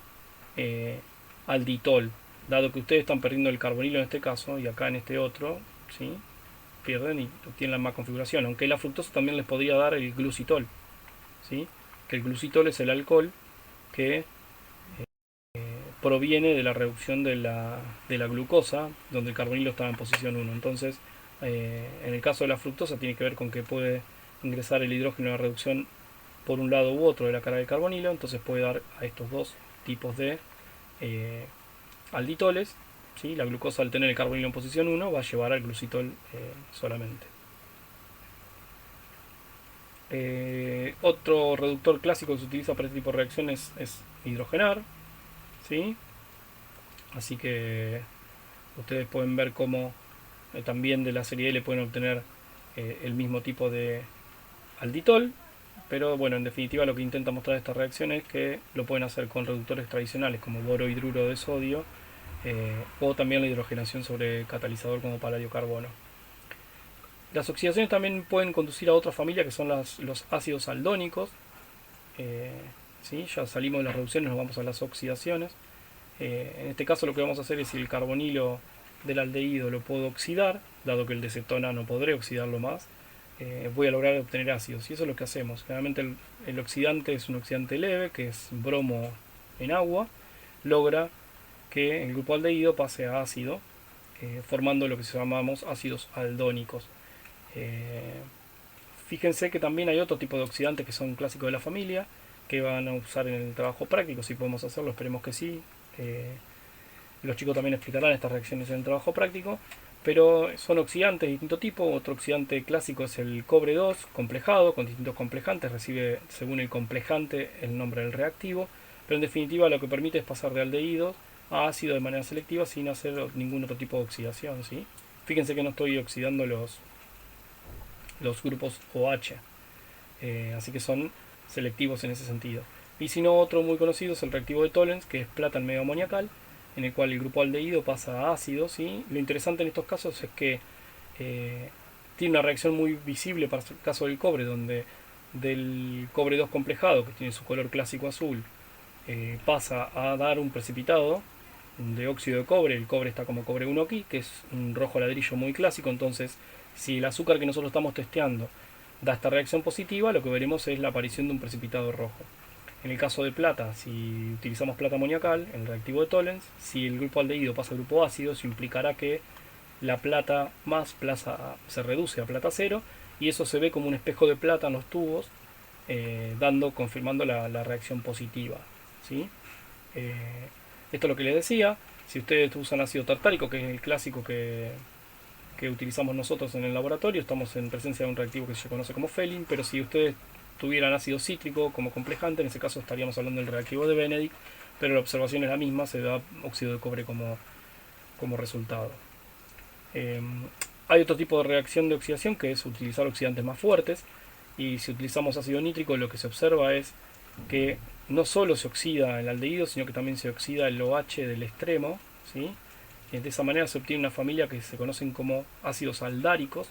alditol, dado que ustedes están perdiendo el carbonilo en este caso, y acá en este otro, ¿sí? Pierden y obtienen la misma configuración, aunque la fructosa también les podría dar el glucitol, ¿sí? Que el glucitol es el alcohol que proviene de la reducción de la glucosa, donde el carbonilo estaba en posición 1. Entonces, en el caso de la fructosa tiene que ver con que puede ingresar el hidrógeno a la reducción por un lado u otro de la carga del carbonilo, entonces puede dar a estos dos tipos de alditoles. ¿Sí? La glucosa, al tener el carbonilo en posición 1, va a llevar al glucitol solamente. Otro reductor clásico que se utiliza para este tipo de reacciones es hidrogenar. ¿Sí? Así que ustedes pueden ver cómo también de la serie L pueden obtener el mismo tipo de alditol, pero bueno, en definitiva lo que intenta mostrar esta reacción es que lo pueden hacer con reductores tradicionales como boro-hidruro de sodio o también la hidrogenación sobre catalizador como paladio carbono. Las oxidaciones también pueden conducir a otra familia que son los ácidos aldónicos. ¿Sí? Ya salimos de las reducciones, nos vamos a las oxidaciones. En este caso lo que vamos a hacer es, si el carbonilo del aldehído lo puedo oxidar, dado que el de cetona no podré oxidarlo más, voy a lograr obtener ácidos. Y eso es lo que hacemos. Generalmente el oxidante es un oxidante leve, que es bromo en agua. Logra que el grupo aldehído pase a ácido, formando lo que llamamos ácidos aldónicos. Fíjense que también hay otro tipo de oxidantes que son clásicos de la familia, que van a usar en el trabajo práctico. Si podemos hacerlo, esperemos que sí. Los chicos también explicarán estas reacciones en el trabajo práctico, pero son oxidantes de distinto tipo. Otro oxidante clásico es el cobre 2 complejado con distintos complejantes, recibe según el complejante el nombre del reactivo, pero en definitiva lo que permite es pasar de aldehídos a ácido de manera selectiva sin hacer ningún otro tipo de oxidación. Fíjense que no estoy oxidando los grupos OH. Así que son selectivos en ese sentido. Y si no, otro muy conocido es el reactivo de Tollens, que es plata en medio amoniacal, en el cual el grupo aldehído pasa a ácido. ¿Sí? Lo interesante en estos casos es que tiene una reacción muy visible para el caso del cobre, donde del cobre 2 complejado, que tiene su color clásico azul, pasa a dar un precipitado de óxido de cobre. El cobre está como cobre 1 aquí, que es un rojo ladrillo muy clásico. Entonces, si el azúcar que nosotros estamos testeando da esta reacción positiva, lo que veremos es la aparición de un precipitado rojo. En el caso de plata, si utilizamos plata amoniacal, en el reactivo de Tollens, si el grupo aldehído pasa al grupo ácido, eso implicará que la plata más se reduce a plata cero, y eso se ve como un espejo de plata en los tubos, confirmando la reacción positiva. ¿Sí? Esto es lo que les decía. Si ustedes usan ácido tartárico, que es el clásico que utilizamos nosotros en el laboratorio, estamos en presencia de un reactivo que se conoce como Felin. Pero si ustedes tuvieran ácido cítrico como complejante, en ese caso estaríamos hablando del reactivo de Benedict, pero la observación es la misma, se da óxido de cobre como resultado. Hay otro tipo de reacción de oxidación, que es utilizar oxidantes más fuertes, y si utilizamos ácido nítrico, lo que se observa es que no solo se oxida el aldehído, sino que también se oxida el OH del extremo, ¿sí? Y de esa manera se obtiene una familia que se conocen como ácidos aldáricos,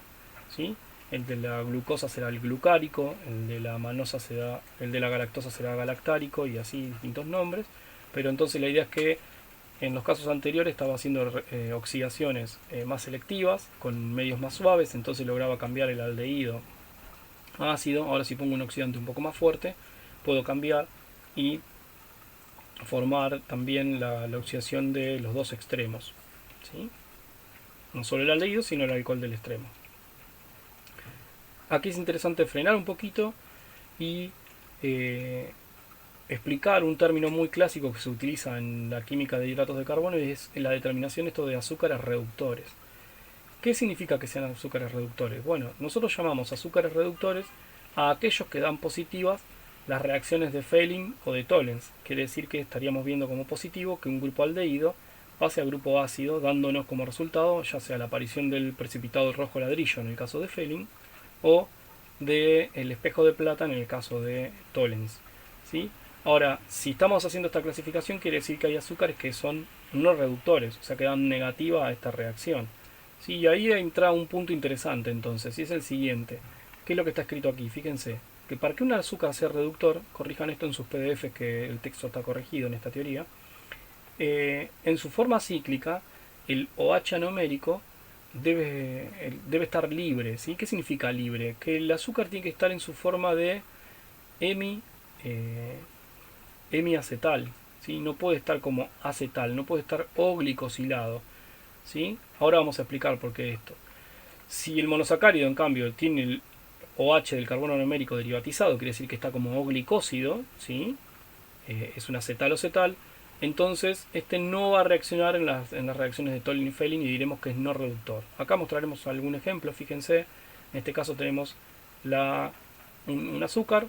¿sí? El de la glucosa será el glucárico, el de la manosa será, el de la galactosa será galactárico, y así distintos nombres. Pero entonces la idea es que en los casos anteriores estaba haciendo oxidaciones más selectivas, con medios más suaves, entonces lograba cambiar el aldehído a ácido. Ahora si pongo un oxidante un poco más fuerte, puedo cambiar y formar también la oxidación de los dos extremos, ¿sí? No solo el aldehído, sino el alcohol del extremo. Aquí es interesante frenar un poquito y explicar un término muy clásico que se utiliza en la química de hidratos de carbono, y es la determinación esto de azúcares reductores. ¿Qué significa que sean azúcares reductores? Bueno, nosotros llamamos azúcares reductores a aquellos que dan positivas las reacciones de Felin o de Tollens. Quiere decir que estaríamos viendo como positivo que un grupo aldehído pase a grupo ácido, dándonos como resultado ya sea la aparición del precipitado rojo ladrillo en el caso de Felin, o del espejo de plata en el caso de Tollens. ¿Sí? Ahora, si estamos haciendo esta clasificación, quiere decir que hay azúcares que son no reductores, o sea que dan negativa a esta reacción. ¿Sí? Y ahí entra un punto interesante entonces, y es el siguiente. ¿Qué es lo que está escrito aquí? Fíjense que para que un azúcar sea reductor, corrijan esto en sus PDFs, que el texto está corregido en esta teoría, en su forma cíclica, el OH anomérico debe estar libre. ¿Sí? ¿Qué significa libre? Que el azúcar tiene que estar en su forma de hemiacetal, ¿sí? No puede estar como acetal, no puede estar O-glicosilado, ¿sí? Ahora vamos a explicar por qué esto. Si el monosacárido, en cambio, tiene el OH del carbono anomérico derivatizado, quiere decir que está como O-glicósido, ¿sí? Es un acetalocetal, entonces este no va a reaccionar en las reacciones de Tollens y Felin, y diremos que es no reductor. Acá mostraremos algún ejemplo. Fíjense, en este caso tenemos un azúcar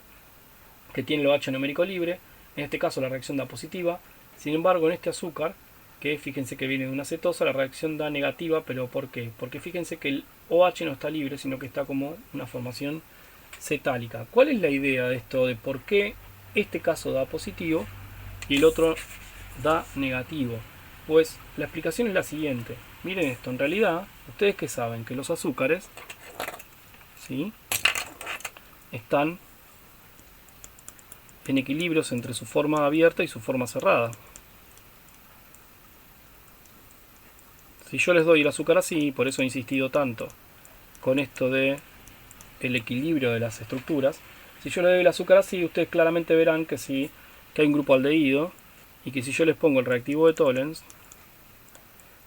que tiene el OH numérico libre. En este caso la reacción da positiva. Sin embargo, en este azúcar, que fíjense que viene de una cetosa, la reacción da negativa. ¿Pero por qué? Porque fíjense que el OH no está libre, sino que está como una formación cetálica. ¿Cuál es la idea de esto? De por qué este caso da positivo y el otro da negativo. Pues la explicación es la siguiente. Miren esto, en realidad, ustedes que saben que los azúcares, ¿sí?, están en equilibrios entre su forma abierta y su forma cerrada. Si yo les doy el azúcar así, por eso he insistido tanto con esto de el equilibrio de las estructuras, si yo les doy el azúcar así, ustedes claramente verán que sí, que hay un grupo aldehído, y que si yo les pongo el reactivo de Tollens,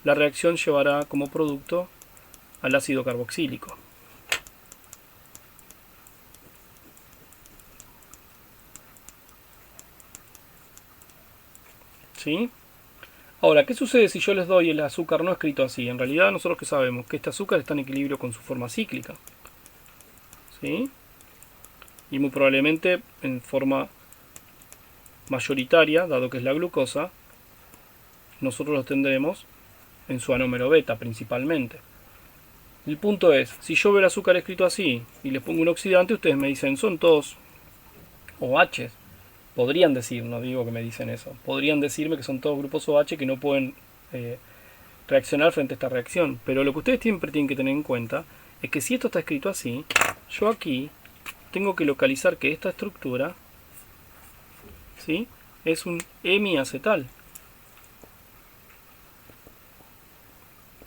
la reacción llevará como producto al ácido carboxílico. ¿Sí? Ahora, ¿qué sucede si yo les doy el azúcar no escrito así? En realidad nosotros que sabemos que este azúcar está en equilibrio con su forma cíclica, ¿sí? Y muy probablemente en forma mayoritaria, dado que es la glucosa, nosotros los tendremos en su anómero beta principalmente. El punto es, si yo veo el azúcar escrito así y le pongo un oxidante, ustedes me dicen, son todos OH. Podrían decir, no digo que me dicen eso, podrían decirme que son todos grupos OH que no pueden reaccionar frente a esta reacción. Pero lo que ustedes siempre tienen que tener en cuenta es que si esto está escrito así, yo aquí tengo que localizar que esta estructura, ¿sí?, es un hemiacetal.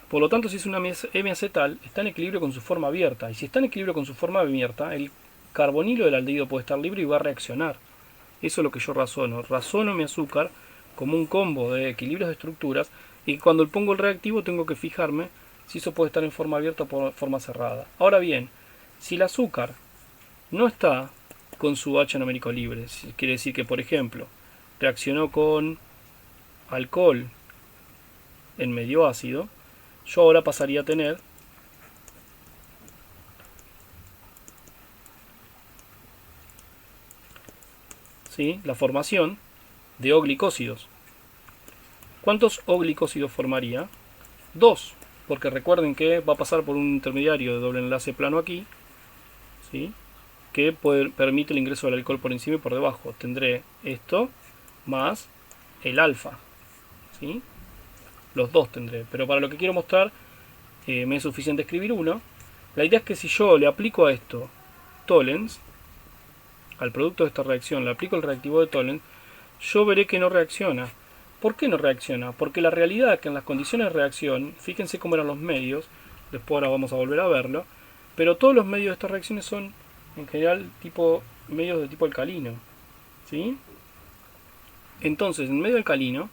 Por lo tanto, si es una hemiacetal, está en equilibrio con su forma abierta. Y si está en equilibrio con su forma abierta, el carbonilo del aldehído puede estar libre y va a reaccionar. Eso es lo que yo razono. Razono mi azúcar como un combo de equilibrios de estructuras y cuando pongo el reactivo tengo que fijarme si eso puede estar en forma abierta o por forma cerrada. Ahora bien, si el azúcar no está con su H anomérico libre, quiere decir que, por ejemplo, reaccionó con alcohol en medio ácido, yo ahora pasaría a tener ¿sí?, la formación de O-glicósidos. ¿Cuántos O-glicósidos formaría? 2, porque recuerden que va a pasar por un intermediario de doble enlace plano aquí, ¿sí?, que permite el ingreso del alcohol por encima y por debajo. Tendré esto más el alfa, ¿sí?, los dos tendré, pero para lo que quiero mostrar me es suficiente escribir uno. La idea es que si yo le aplico a esto Tollens, al producto de esta reacción, le aplico el reactivo de Tollens, yo veré que no reacciona. ¿Por qué no reacciona? Porque la realidad es que en las condiciones de reacción, fíjense cómo eran los medios, después ahora vamos a volver a verlo, pero todos los medios de estas reacciones son en general medios de tipo alcalino, ¿sí? Entonces, en medio alcalino,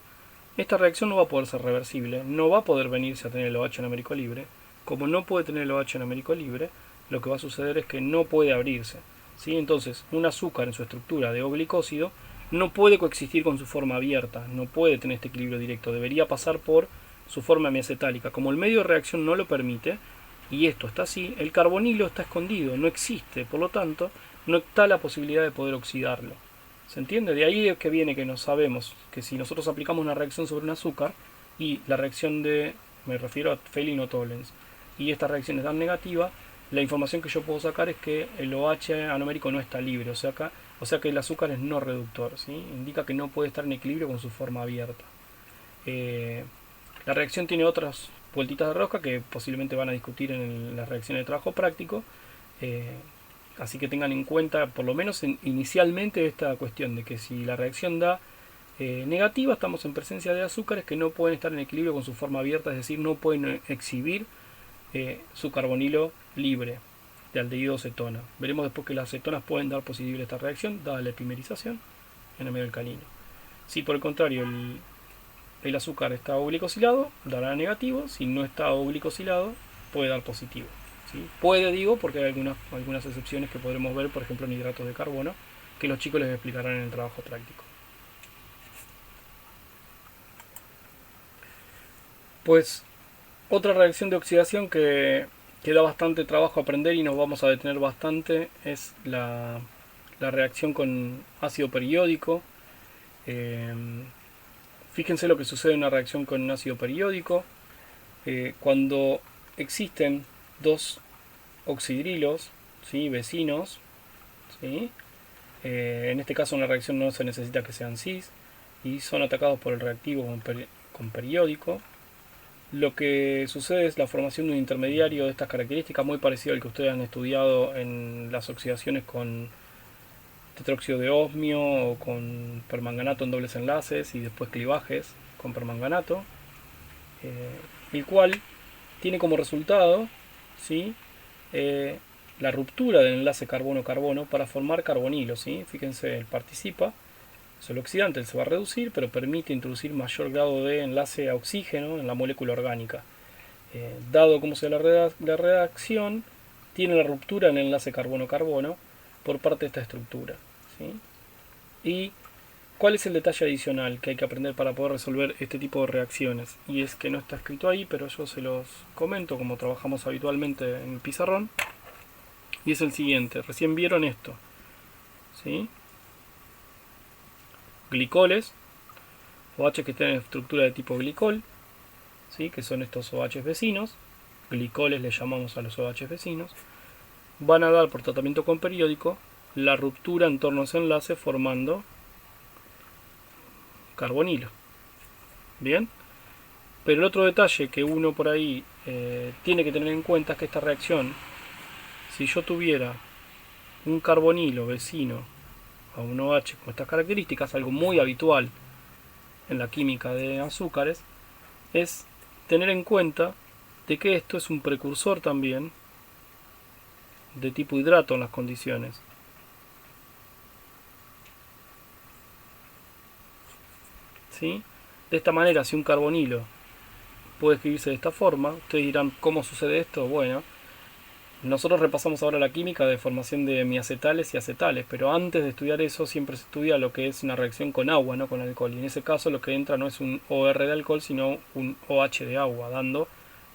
esta reacción no va a poder ser reversible, no va a poder venirse a tener el OH anomérico libre. Como no puede tener el OH anomérico libre, lo que va a suceder es que no puede abrirse, ¿sí? Entonces, un azúcar en su estructura de O-glicósido no puede coexistir con su forma abierta, no puede tener este equilibrio directo, debería pasar por su forma hemiacetálica. Como el medio de reacción no lo permite, y esto está así, el carbonilo está escondido, no existe, por lo tanto, no está la posibilidad de poder oxidarlo. ¿Se entiende? De ahí es que viene que no sabemos que si nosotros aplicamos una reacción sobre un azúcar y la reacción me refiero a Fehling o Tollens, y esta reacción es tan negativa, la información que yo puedo sacar es que el OH anomérico no está libre, o sea que el azúcar es no reductor, ¿sí? Indica que no puede estar en equilibrio con su forma abierta. La reacción tiene otras vueltitas de rosca que posiblemente van a discutir en las reacciones de trabajo práctico. Así que tengan en cuenta, por lo menos inicialmente, esta cuestión de que si la reacción da negativa, estamos en presencia de azúcares que no pueden estar en equilibrio con su forma abierta, es decir, no pueden exhibir su carbonilo libre de aldehído cetona. Veremos después que las cetonas pueden dar posible esta reacción, dada la epimerización en el medio alcalino. Si por el contrario el azúcar está oblicosilado, dará negativo. Si no está oblicosilado, puede dar positivo. ¿Sí? Puede, digo, porque hay algunas excepciones que podremos ver, por ejemplo en hidratos de carbono, que los chicos les explicarán en el trabajo práctico. Pues otra reacción de oxidación que da bastante trabajo aprender y nos vamos a detener bastante es la reacción con ácido periódico. Fíjense lo que sucede en una reacción con ácido periódico. Cuando existen dos oxidrilos, ¿sí?, vecinos, ¿sí? En este caso en la reacción no se necesita que sean cis y son atacados por el reactivo con periódico. Lo que sucede es la formación de un intermediario de estas características muy parecido al que ustedes han estudiado en las oxidaciones con tetróxido de osmio o con permanganato en dobles enlaces y después clivajes con permanganato, el cual tiene como resultado, ¿sí?, la ruptura del enlace carbono-carbono para formar carbonilo, ¿sí? Fíjense, él participa, es el oxidante, él se va a reducir, pero permite introducir mayor grado de enlace a oxígeno en la molécula orgánica. Dado como sea la reacción, tiene la ruptura en el enlace carbono-carbono por parte de esta estructura, ¿sí? ¿Y cuál es el detalle adicional que hay que aprender para poder resolver este tipo de reacciones? Y es que no está escrito ahí, pero yo se los comento como trabajamos habitualmente en el pizarrón. Y es el siguiente, recién vieron esto, ¿sí? Glicoles, OH que tienen estructura de tipo glicol, ¿sí?, que son estos OH vecinos. glicoles le llamamos a los OH vecinos, van a dar por tratamiento con periódico la ruptura en torno a ese enlace formando carbonilo. Bien, pero el otro detalle que uno por ahí tiene que tener en cuenta es que esta reacción, si yo tuviera un carbonilo vecino a un OH con estas características, algo muy habitual en la química de azúcares, es tener en cuenta de que esto es un precursor también de tipo hidrato en las condiciones. ¿Sí? De esta manera, si un carbonilo puede escribirse de esta forma, ustedes dirán, ¿cómo sucede esto? Bueno, nosotros repasamos ahora la química de formación de miacetales y acetales, pero antes de estudiar eso siempre se estudia lo que es una reacción con agua, no con alcohol. Y en ese caso lo que entra no es un OR de alcohol, sino un OH de agua, dando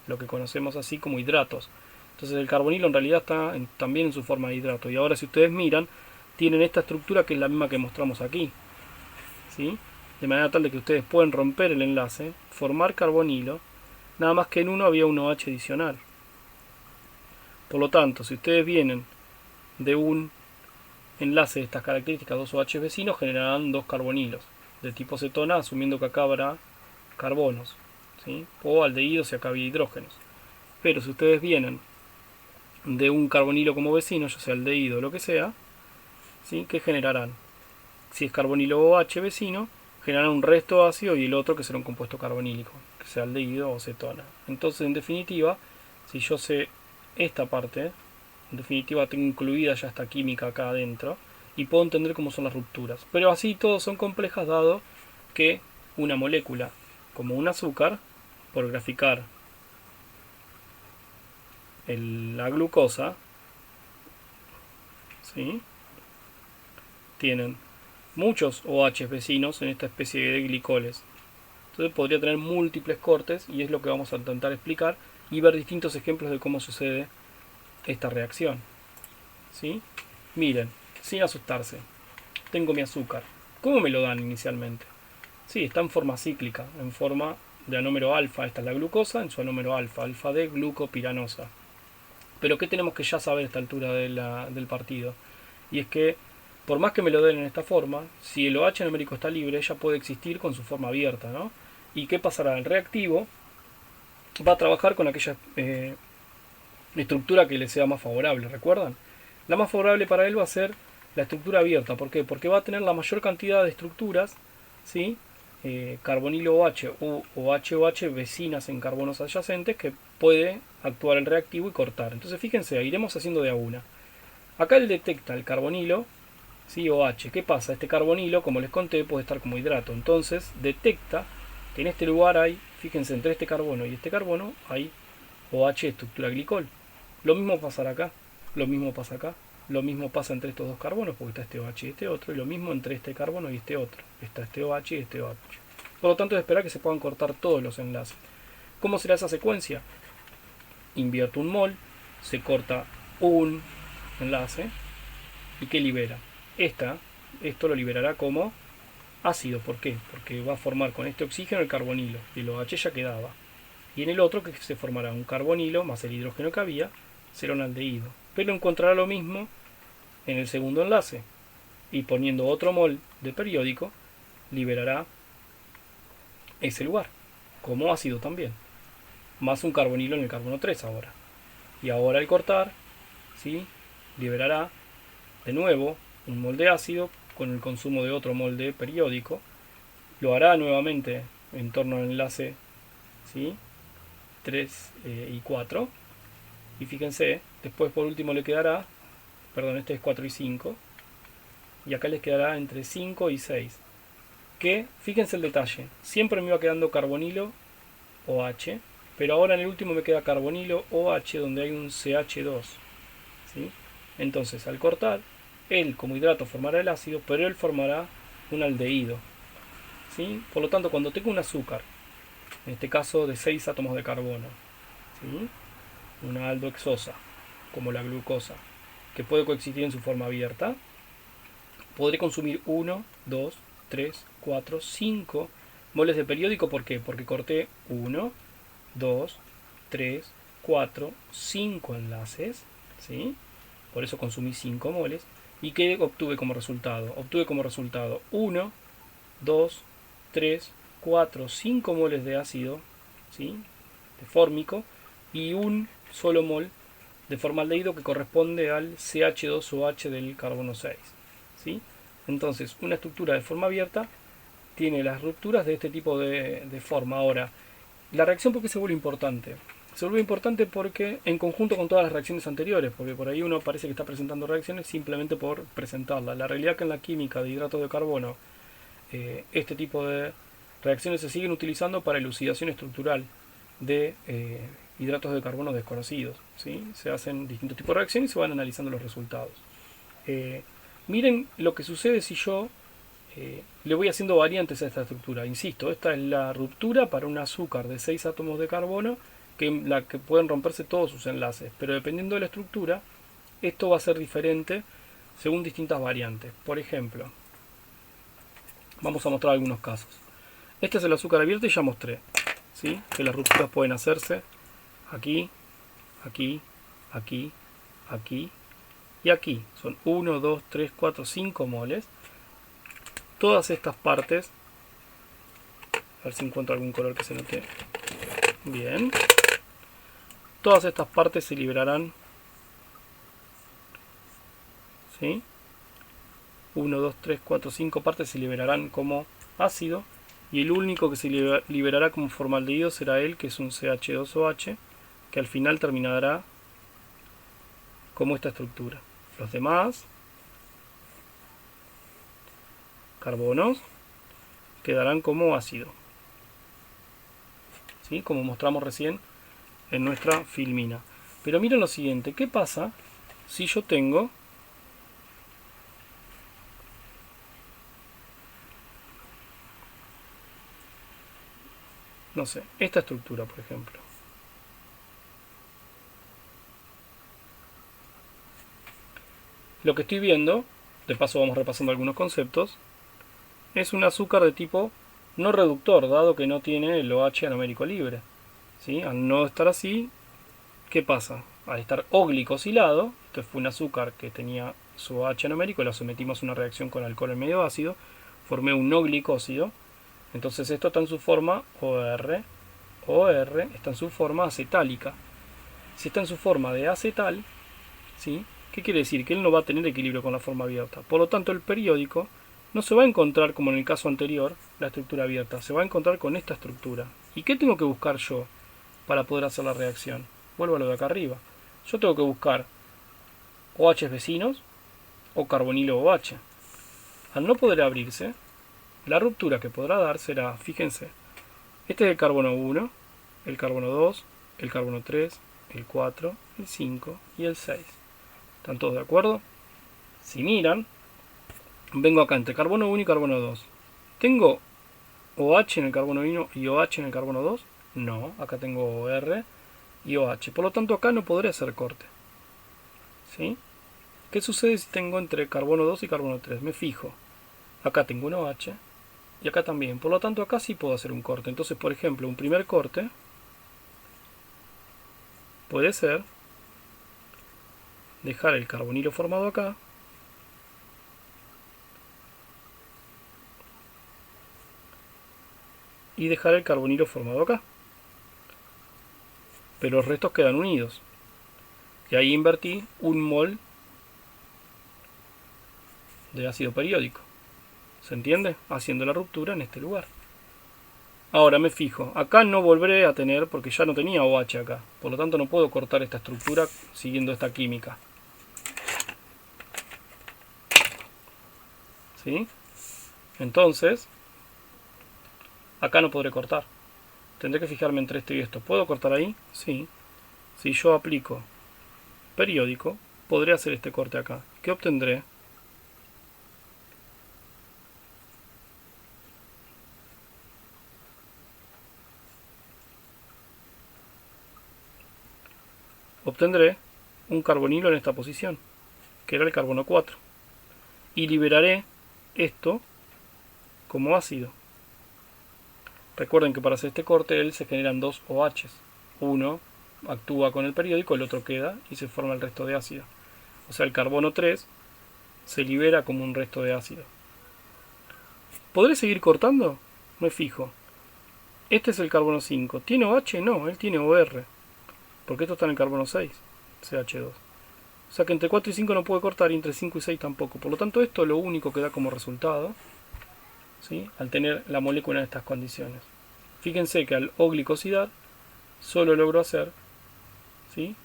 lo que conocemos así como hidratos. Entonces el carbonilo en realidad está también en su forma de hidrato. Y ahora si ustedes miran, tienen esta estructura que es la misma que mostramos aquí, ¿sí? De manera tal de que ustedes pueden romper el enlace, formar carbonilo, nada más que en uno había un OH adicional. Por lo tanto, si ustedes vienen de un enlace de estas características, dos OH vecinos, generarán dos carbonilos de tipo cetona, asumiendo que acá habrá carbonos, ¿sí? O aldehídos si acá había hidrógenos. Pero si ustedes vienen de un carbonilo como vecino, ya sea aldehído o lo que sea, ¿sí? ¿Qué generarán? Si es carbonilo OH vecino, generarán un resto ácido y el otro que será un compuesto carbonílico, que sea aldehído o cetona. Entonces, en definitiva, si yo sé esta parte, en definitiva tengo incluida ya esta química acá adentro y puedo entender cómo son las rupturas. Pero así todos son complejas dado que una molécula como un azúcar, por graficar la glucosa, ¿sí? Tienen muchos OH vecinos en esta especie de glicoles. Entonces podría tener múltiples cortes y es lo que vamos a intentar explicar y ver distintos ejemplos de cómo sucede esta reacción. ¿Sí? Miren, sin asustarse, tengo mi azúcar. ¿Cómo me lo dan inicialmente? Sí, está en forma cíclica, en forma de anómero alfa. Esta es la glucosa en su anómero alfa, alfa de glucopiranosa. Pero ¿qué tenemos que ya saber a esta altura del partido? Y es que, por más que me lo den en esta forma, si el OH numérico está libre, ella puede existir con su forma abierta, ¿no? ¿Y qué pasará? El reactivo va a trabajar con aquella estructura que le sea más favorable, ¿recuerdan? La más favorable para él va a ser la estructura abierta. ¿Por qué? Porque va a tener la mayor cantidad de estructuras, ¿sí? Carbonilo OH o OH vecinas en carbonos adyacentes que puede actuar el reactivo y cortar. Entonces fíjense, iremos haciendo de a una. Acá él detecta el carbonilo, ¿sí? OH. ¿Qué pasa? Este carbonilo, como les conté, puede estar como hidrato. Entonces detecta que en este lugar hay, fíjense, entre este carbono y este carbono hay OH estructura glicol. Lo mismo pasará acá, lo mismo pasa acá, lo mismo pasa entre estos dos carbonos, porque está este OH y este otro, y lo mismo entre este carbono y este otro. Está este OH y este OH. Por lo tanto, es esperar que se puedan cortar todos los enlaces. ¿Cómo será esa secuencia? Invierto un mol, se corta un enlace, ¿y qué libera? Esto lo liberará como ácido. ¿Por qué? Porque va a formar con este oxígeno el carbonilo, y el OH ya quedaba. Y en el otro que se formará un carbonilo más el hidrógeno que había, será un aldehído. Pero encontrará lo mismo en el segundo enlace. Y poniendo otro mol de periódico, liberará ese lugar, como ácido también. Más un carbonilo en el carbono 3 ahora. Y ahora al cortar, ¿sí? Liberará de nuevo un mol de ácido con el consumo de otro mol de periódico. Lo hará nuevamente en torno al enlace, ¿sí? 3 y 4. Y fíjense, después por último le quedará, perdón, este es 4 y 5. Y acá les quedará entre 5 y 6. Que, fíjense el detalle, siempre me iba quedando carbonilo OH, pero ahora en el último me queda carbonilo OH donde hay un CH2. ¿Sí? Entonces, al cortar, él como hidrato formará el ácido, pero él formará un aldehído. ¿Sí? Por lo tanto, cuando tengo un azúcar, en este caso de 6 átomos de carbono, ¿sí? Una aldohexosa, como la glucosa, que puede coexistir en su forma abierta, podré consumir 1, 2, 3, 4, 5 moles de periódico. ¿Por qué? Porque corté 1, 2, 3, 4, 5 enlaces, ¿sí? Por eso consumí 5 moles. ¿Y qué obtuve como resultado? Obtuve como resultado 1, 2, 3, 4, 5 moles de ácido, ¿sí? De fórmico, y un solo mol de formaldehído que corresponde al CH2OH del carbono 6, ¿sí? Entonces, una estructura de forma abierta tiene las rupturas de este tipo de forma. Ahora, la reacción, ¿por qué se vuelve importante? Se vuelve importante porque en conjunto con todas las reacciones anteriores, porque por ahí uno parece que está presentando reacciones simplemente por presentarlas. La realidad es que en la química de hidratos de carbono este tipo de reacciones se siguen utilizando para elucidación estructural de hidratos de carbono desconocidos, ¿sí? Se hacen distintos tipos de reacciones y se van analizando los resultados. Miren lo que sucede si yo le voy haciendo variantes a esta estructura. Insisto, esta es la ruptura para un azúcar de 6 átomos de carbono en la que pueden romperse todos sus enlaces, pero dependiendo de la estructura, esto va a ser diferente según distintas variantes. Por ejemplo, vamos a mostrar algunos casos. Este es el azúcar abierto y ya mostré, ¿sí? Que las rupturas pueden hacerse aquí, aquí, aquí, aquí y aquí. Son 1, 2, 3, 4, 5 moles. Todas estas partes, a ver si encuentro algún color que se note bien. Todas estas partes se liberarán, ¿sí? 1, 2, 3, 4, 5 partes se liberarán como ácido. Y el único que se liberará como formaldehído será el que es un CH2OH, que al final terminará como esta estructura. Los demás carbonos quedarán como ácido, ¿sí? Como mostramos recién en nuestra filmina. Pero miren lo siguiente, ¿qué pasa si yo tengo no sé, esta estructura, por ejemplo? Lo que estoy viendo, de paso vamos repasando algunos conceptos, es un azúcar de tipo no reductor, dado que no tiene el OH anomérico libre, ¿sí? Al no estar así, ¿qué pasa? Al estar O glicosilado, esto fue un azúcar que tenía su OH anomérico, lo sometimos a una reacción con alcohol en medio ácido, formé un no glicósido, entonces esto está en su forma OR, está en su forma acetálica. Si está en su forma de acetal, ¿sí? ¿Qué quiere decir? Que él no va a tener equilibrio con la forma abierta. Por lo tanto, el periódico no se va a encontrar, como en el caso anterior, la estructura abierta. Se va a encontrar con esta estructura. ¿Y qué tengo que buscar yo para poder hacer la reacción? Vuelvo a lo de acá arriba. Yo tengo que buscar OH vecinos o carbonilo OH. Al no poder abrirse, la ruptura que podrá dar será, fíjense, este es el carbono 1, el carbono 2, el carbono 3, el 4, el 5 y el 6. ¿Están todos de acuerdo? Si miran, vengo acá entre carbono 1 y carbono 2. ¿Tengo OH en el carbono 1 y OH en el carbono 2? No, acá tengo OR y OH. Por lo tanto, acá no podré hacer corte. ¿Sí? ¿Qué sucede si tengo entre carbono 2 y carbono 3? Me fijo. Acá tengo un OH y acá también. Por lo tanto, acá sí puedo hacer un corte. Entonces, por ejemplo, un primer corte puede ser dejar el carbonilo formado acá y dejar el carbonilo formado acá. Pero los restos quedan unidos. Y ahí invertí un mol de ácido periódico. ¿Se entiende? Haciendo la ruptura en este lugar. Ahora me fijo, acá no volveré a tener, porque ya no tenía OH acá. Por lo tanto no puedo cortar esta estructura siguiendo esta química. ¿Sí? Entonces, acá no podré cortar. Tendré que fijarme entre esto y esto. ¿Puedo cortar ahí? Sí. Si yo aplico periódico, podré hacer este corte acá. ¿Qué obtendré? Obtendré un carbonilo en esta posición, que era el carbono 4. Y liberaré esto como ácido. Recuerden que para hacer este corte se generan dos OHs. Uno actúa con el periódico, el otro queda y se forma el resto de ácido. O sea, el carbono 3 se libera como un resto de ácido. ¿Podré seguir cortando? Me fijo. Este es el carbono 5. ¿Tiene OH? No, él tiene OR. Porque esto está en el carbono 6, CH2. O sea que entre 4 y 5 no puede cortar y entre 5 y 6 tampoco. Por lo tanto, esto es lo único que da como resultado, ¿sí?, al tener la molécula en estas condiciones. Fíjense que al O-glicosidar solo logro hacer, ¿sí?,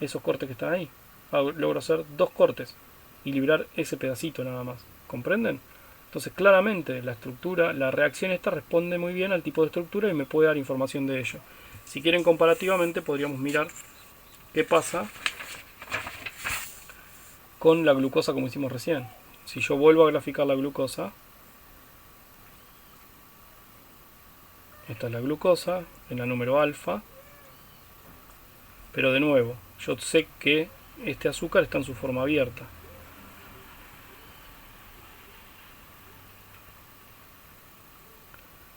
esos cortes que están ahí. Logro hacer 2 cortes y liberar ese pedacito nada más. ¿Comprenden? Entonces claramente la estructura, la reacción esta responde muy bien al tipo de estructura y me puede dar información de ello. Si quieren comparativamente podríamos mirar qué pasa con la glucosa como hicimos recién. Si yo vuelvo a graficar la glucosa, esta es la glucosa en la número alfa, pero de nuevo, yo sé que este azúcar está en su forma abierta.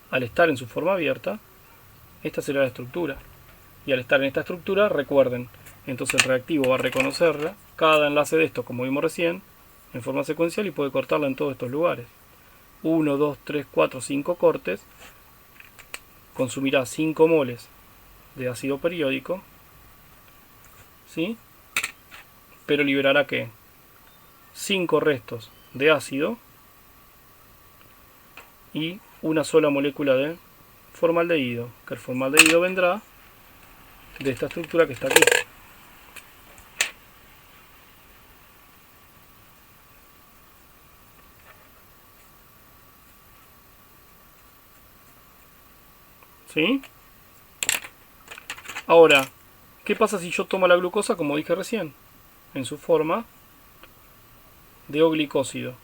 Al estar en su forma abierta, esta será la estructura. Y al estar en esta estructura, recuerden, entonces el reactivo va a reconocerla, cada enlace de estos, como vimos recién, en forma secuencial y puede cortarla en todos estos lugares. 1, 2, 3, 4, 5 cortes, consumirá 5 moles de ácido periódico, ¿sí?, pero liberará ¿qué? 5 restos de ácido y una sola molécula de formaldehído, que el formaldehído vendrá de esta estructura que está aquí. ¿Sí? Ahora, ¿qué pasa si yo tomo la glucosa, como dije recién, en su forma de O-glicósido?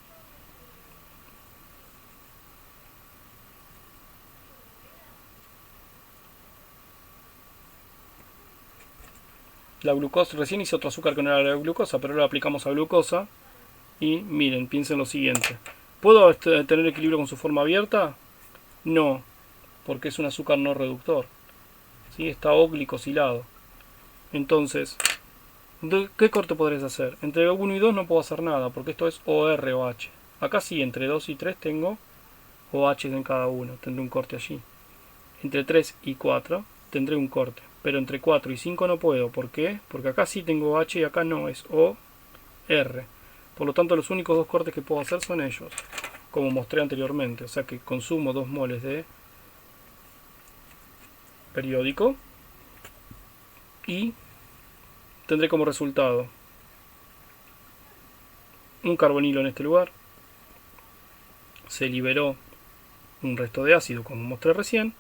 La glucosa, recién hice otro azúcar que no era la glucosa, pero ahora lo aplicamos a glucosa. Y miren, piensen lo siguiente. ¿Puedo tener equilibrio con su forma abierta? No, porque es un azúcar no reductor. ¿Sí? Está O-glicosilado. Entonces, ¿qué corte podréis hacer? Entre 1 y 2 no puedo hacer nada, porque esto es OR-OH. Acá sí, entre 2 y 3 tengo OH en cada uno, tendré un corte allí. Entre 3 y 4 tendré un corte, pero entre 4 y 5 no puedo. ¿Por qué? Porque acá sí tengo OH y acá no, es OR. Por lo tanto, los únicos 2 cortes que puedo hacer son ellos, como mostré anteriormente. O sea que consumo 2 moles de periódico y tendré como resultado un carbonilo en este lugar. Se liberó un resto de ácido, como mostré recién,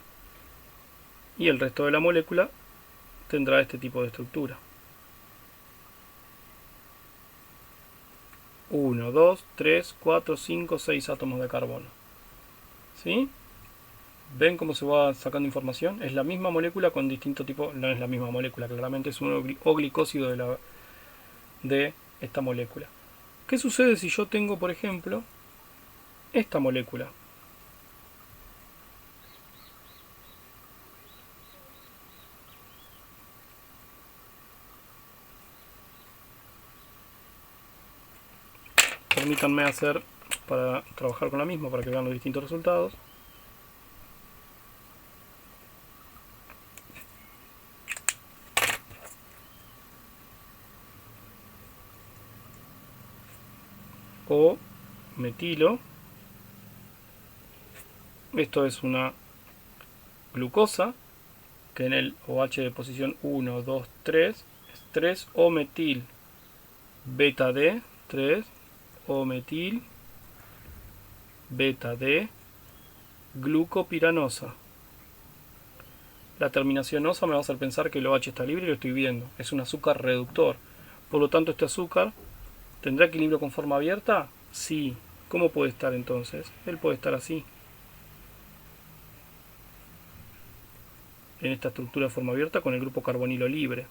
y el resto de la molécula tendrá este tipo de estructura. 1, 2, 3, 4, 5, 6 átomos de carbono. ¿Sí? ¿Ven cómo se va sacando información? Es la misma molécula con distinto tipo. No es la misma molécula, claramente es un O-glicósido de esta molécula. ¿Qué sucede si yo tengo, por ejemplo, esta molécula? Permítanme hacer para trabajar con la misma para que vean los distintos resultados. O metilo. Esto es una glucosa que en el OH de posición 1, 2, 3 es 3O metil beta D, 3O metil beta D glucopiranosa. La terminación osa me va a hacer pensar que el OH está libre y lo estoy viendo. Es un azúcar reductor. Por lo tanto, este azúcar ¿tendrá equilibrio con forma abierta? Sí. ¿Cómo puede estar entonces? Él puede estar así. En esta estructura de forma abierta con el grupo carbonilo libre.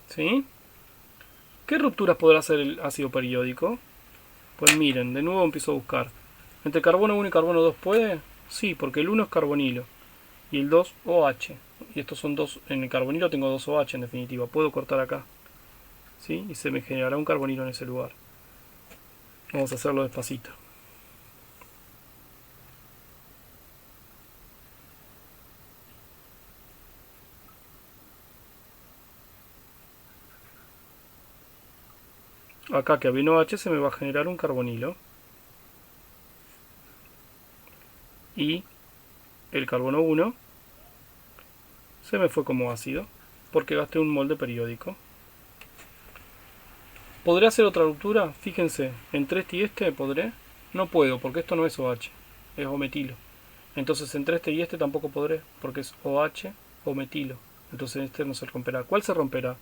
¿Sí? ¿Qué rupturas podrá hacer el ácido periódico? Pues miren, de nuevo empiezo a buscar. ¿Entre carbono 1 y carbono 2 puede? Sí, porque el 1 es carbonilo y el 2 OH. Y estos son dos, en el carbonilo tengo 2 OH en definitiva. Puedo cortar acá, ¿sí? Y se me generará un carbonilo en ese lugar. Vamos a hacerlo despacito. Acá que había un OH se me va a generar un carbonilo. Y el carbono 1 se me fue como ácido porque gasté un molde periódico. ¿Podré hacer otra ruptura? Fíjense, entre este y este podré. No puedo porque esto no es OH, es O metilo. Entonces entre este y este tampoco podré porque es OH o metilo. Entonces este no se romperá. ¿Cuál se romperá?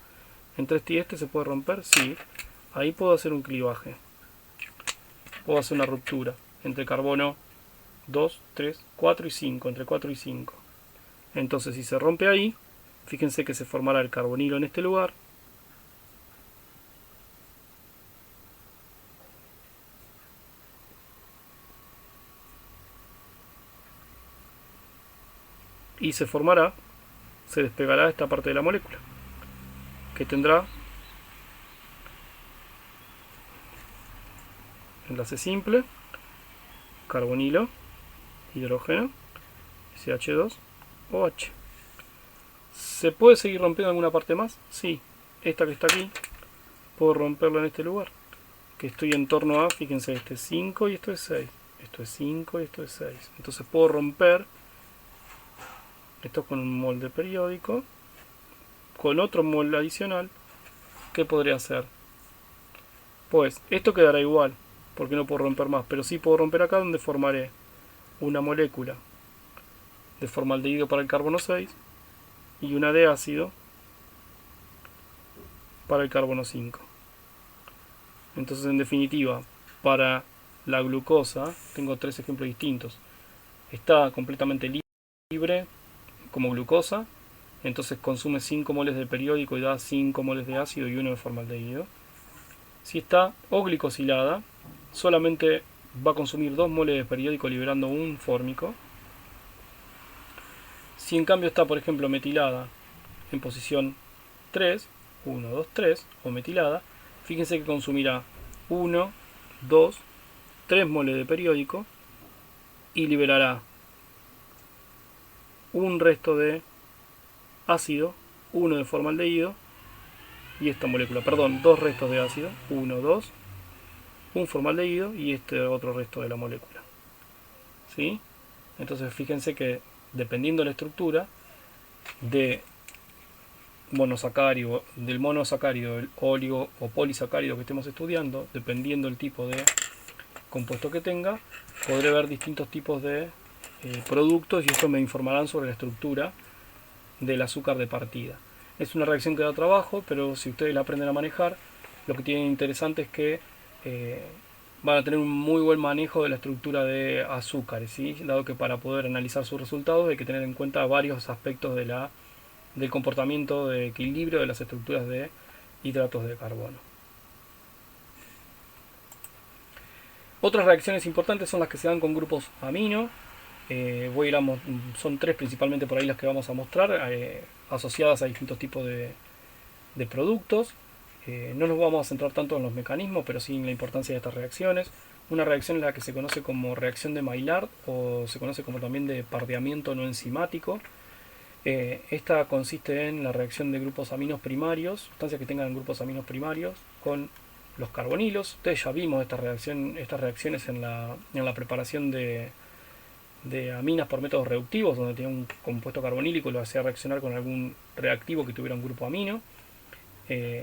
¿Entre este y este se puede romper? Sí. Ahí puedo hacer un clivaje. Puedo hacer una ruptura entre carbono 2, 3, 4 y 5. Entre 4 y 5. Entonces si se rompe ahí, fíjense que se formará el carbonilo en este lugar. Y se formará, se despegará esta parte de la molécula, que tendrá enlace simple, carbonilo, hidrógeno, CH2, OH. ¿Se puede seguir rompiendo alguna parte más? Sí. Esta que está aquí, puedo romperla en este lugar, que estoy en torno a, fíjense, este es 5 y esto es 6. Esto es 5 y esto es 6. Entonces puedo romper esto con un molde periódico, con otro molde adicional. ¿Qué podría hacer? Pues esto quedará igual, porque no puedo romper más, pero sí puedo romper acá donde formaré una molécula de formaldehído para el carbono 6 y una de ácido para el carbono 5. Entonces, en definitiva, para la glucosa, tengo tres ejemplos distintos. Está completamente libre como glucosa, entonces consume 5 moles de periódico y da 5 moles de ácido y 1 de formaldehído. Si está o glicosilada, solamente va a consumir 2 moles de periódico liberando un fórmico. Si en cambio está, por ejemplo, metilada en posición 3, 1, 2, 3, o metilada, fíjense que consumirá 1, 2, 3 moles de periódico y liberará un resto de ácido, 1 de formaldehído y esta molécula, perdón, 2 restos de ácido, 1, 2, un formaldehído y este otro resto de la molécula. ¿Sí? Entonces fíjense que dependiendo de la estructura de monosacárido, del monosacárido, el oligo o polisacárido que estemos estudiando, dependiendo del tipo de compuesto que tenga, podré ver distintos tipos de productos y esto me informarán sobre la estructura del azúcar de partida. Es una reacción que da trabajo, pero si ustedes la aprenden a manejar, lo que tiene interesante es que van a tener un muy buen manejo de la estructura de azúcares, ¿sí? Dado que para poder analizar sus resultados hay que tener en cuenta varios aspectos del comportamiento de equilibrio de las estructuras de hidratos de carbono. Otras reacciones importantes son las que se dan con grupos amino. Son tres principalmente por ahí las que vamos a mostrar, asociadas a distintos tipos de productos. No nos vamos a centrar tanto en los mecanismos, pero sí en la importancia de estas reacciones. Una reacción es la que se conoce como reacción de Maillard o se conoce como también de pardeamiento no enzimático. Esta consiste en la reacción de grupos aminos primarios, sustancias que tengan grupos aminos primarios, con los carbonilos. Ustedes ya vimos estas reacciones en la preparación de aminas por métodos reductivos, donde tenía un compuesto carbonílico y lo hacía reaccionar con algún reactivo que tuviera un grupo amino.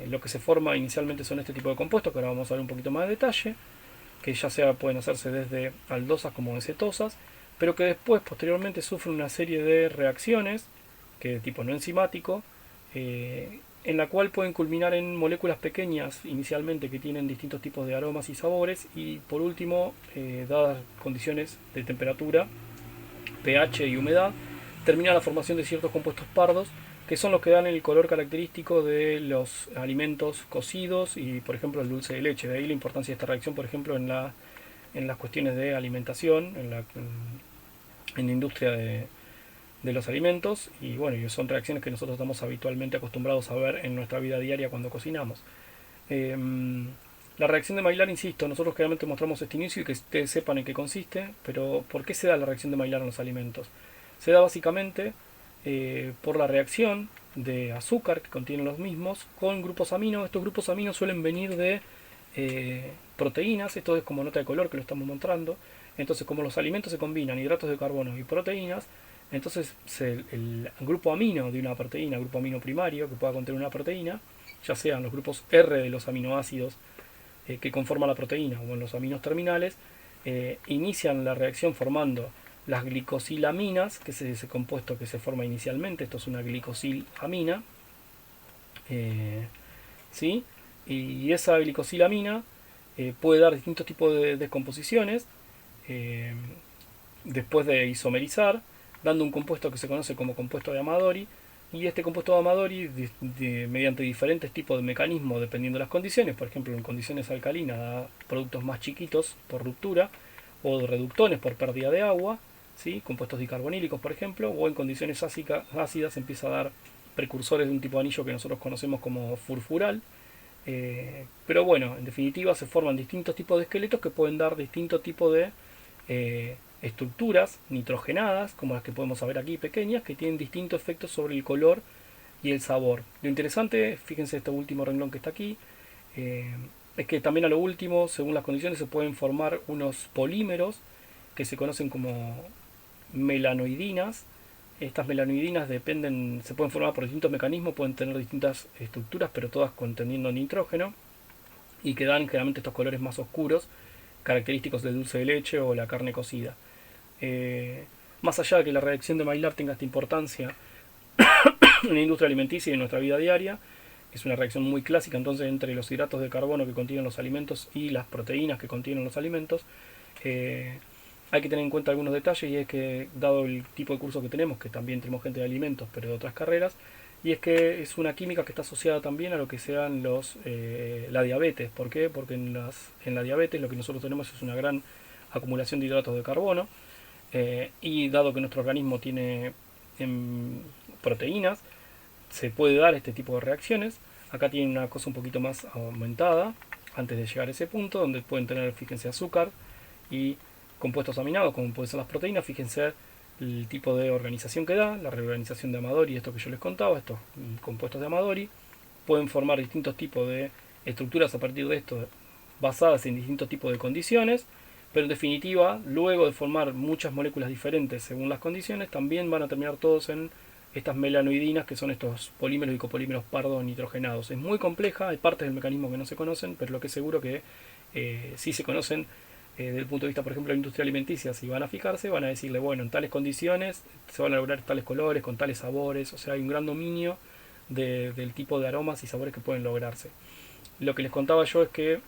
Lo que se forma inicialmente son este tipo de compuestos, que ahora vamos a ver un poquito más de detalle, que ya sea pueden hacerse desde aldosas como cetosas, pero que después posteriormente sufren una serie de reacciones que de tipo no enzimático, en la cual pueden culminar en moléculas pequeñas inicialmente que tienen distintos tipos de aromas y sabores y por último, dadas condiciones de temperatura, pH y humedad, termina la formación de ciertos compuestos pardos que son los que dan el color característico de los alimentos cocidos y por ejemplo el dulce de leche. De ahí la importancia de esta reacción por ejemplo en la en las cuestiones de alimentación, en la industria de los alimentos, y bueno, y son reacciones que nosotros estamos habitualmente acostumbrados a ver en nuestra vida diaria cuando cocinamos. Eh, la reacción de Maillard, insisto, nosotros claramente mostramos este inicio y que ustedes sepan en qué consiste, pero ¿por qué se da la reacción de Maillard en los alimentos? Se da básicamente por la reacción de azúcar que contienen los mismos con grupos aminos. Estos grupos aminos suelen venir de proteínas, esto es como nota de color que lo estamos mostrando. Entonces, como los alimentos se combinan hidratos de carbono y proteínas, entonces el grupo amino de una proteína, grupo amino primario que pueda contener una proteína, ya sean los grupos R de los aminoácidos que conforman la proteína o en los aminos terminales, inician la reacción formando las glicosilaminas, que es ese compuesto que se forma inicialmente. Esto es una glicosilamina, ¿sí? Y esa glicosilamina puede dar distintos tipos de descomposiciones después de isomerizar, dando un compuesto que se conoce como compuesto de Amadori. Y este compuesto de Amadori, mediante diferentes tipos de mecanismos, dependiendo de las condiciones, por ejemplo, en condiciones alcalinas da productos más chiquitos por ruptura, o reductones por pérdida de agua, ¿sí? Compuestos dicarbonílicos, por ejemplo, o en condiciones ácidas empieza a dar precursores de un tipo de anillo que nosotros conocemos como furfural. Pero bueno, en definitiva se forman distintos tipos de esqueletos que pueden dar distintos tipos de estructuras nitrogenadas, como las que podemos ver aquí, pequeñas, que tienen distintos efectos sobre el color y el sabor. Lo interesante, fíjense este último renglón que está aquí, es que también a lo último, según las condiciones, se pueden formar unos polímeros que se conocen como melanoidinas. Estas melanoidinas se pueden formar por distintos mecanismos, pueden tener distintas estructuras, pero todas conteniendo nitrógeno, y que dan generalmente estos colores más oscuros, característicos del dulce de leche o la carne cocida. Más allá de que la reacción de Maillard tenga esta importancia en la industria alimenticia y en nuestra vida diaria, es una reacción muy clásica entonces entre los hidratos de carbono que contienen los alimentos y las proteínas que contienen los alimentos. Hay que tener en cuenta algunos detalles, y es que, dado el tipo de curso que tenemos, que también tenemos gente de alimentos pero de otras carreras, y es que es una química que está asociada también a lo que sean la diabetes. ¿Por qué? Porque en la diabetes lo que nosotros tenemos es una gran acumulación de hidratos de carbono, y dado que nuestro organismo tiene proteínas, se puede dar este tipo de reacciones. Acá tiene una cosa un poquito más aumentada antes de llegar a ese punto, donde pueden tener, fíjense, azúcar y compuestos aminados, como pueden ser las proteínas. Fíjense el tipo de organización que da, la reorganización de Amadori, esto que yo les contaba, estos compuestos de Amadori pueden formar distintos tipos de estructuras a partir de esto, basadas en distintos tipos de condiciones, pero en definitiva, luego de formar muchas moléculas diferentes según las condiciones, también van a terminar todos en estas melanoidinas, que son estos polímeros y copolímeros pardos nitrogenados. Es muy compleja, hay partes del mecanismo que no se conocen, pero lo que es seguro que sí se conocen desde el punto de vista, por ejemplo, de la industria alimenticia. Si van a fijarse, van a decirle, bueno, en tales condiciones se van a lograr tales colores, con tales sabores. O sea, hay un gran dominio del tipo de aromas y sabores que pueden lograrse. Lo que les contaba yo es que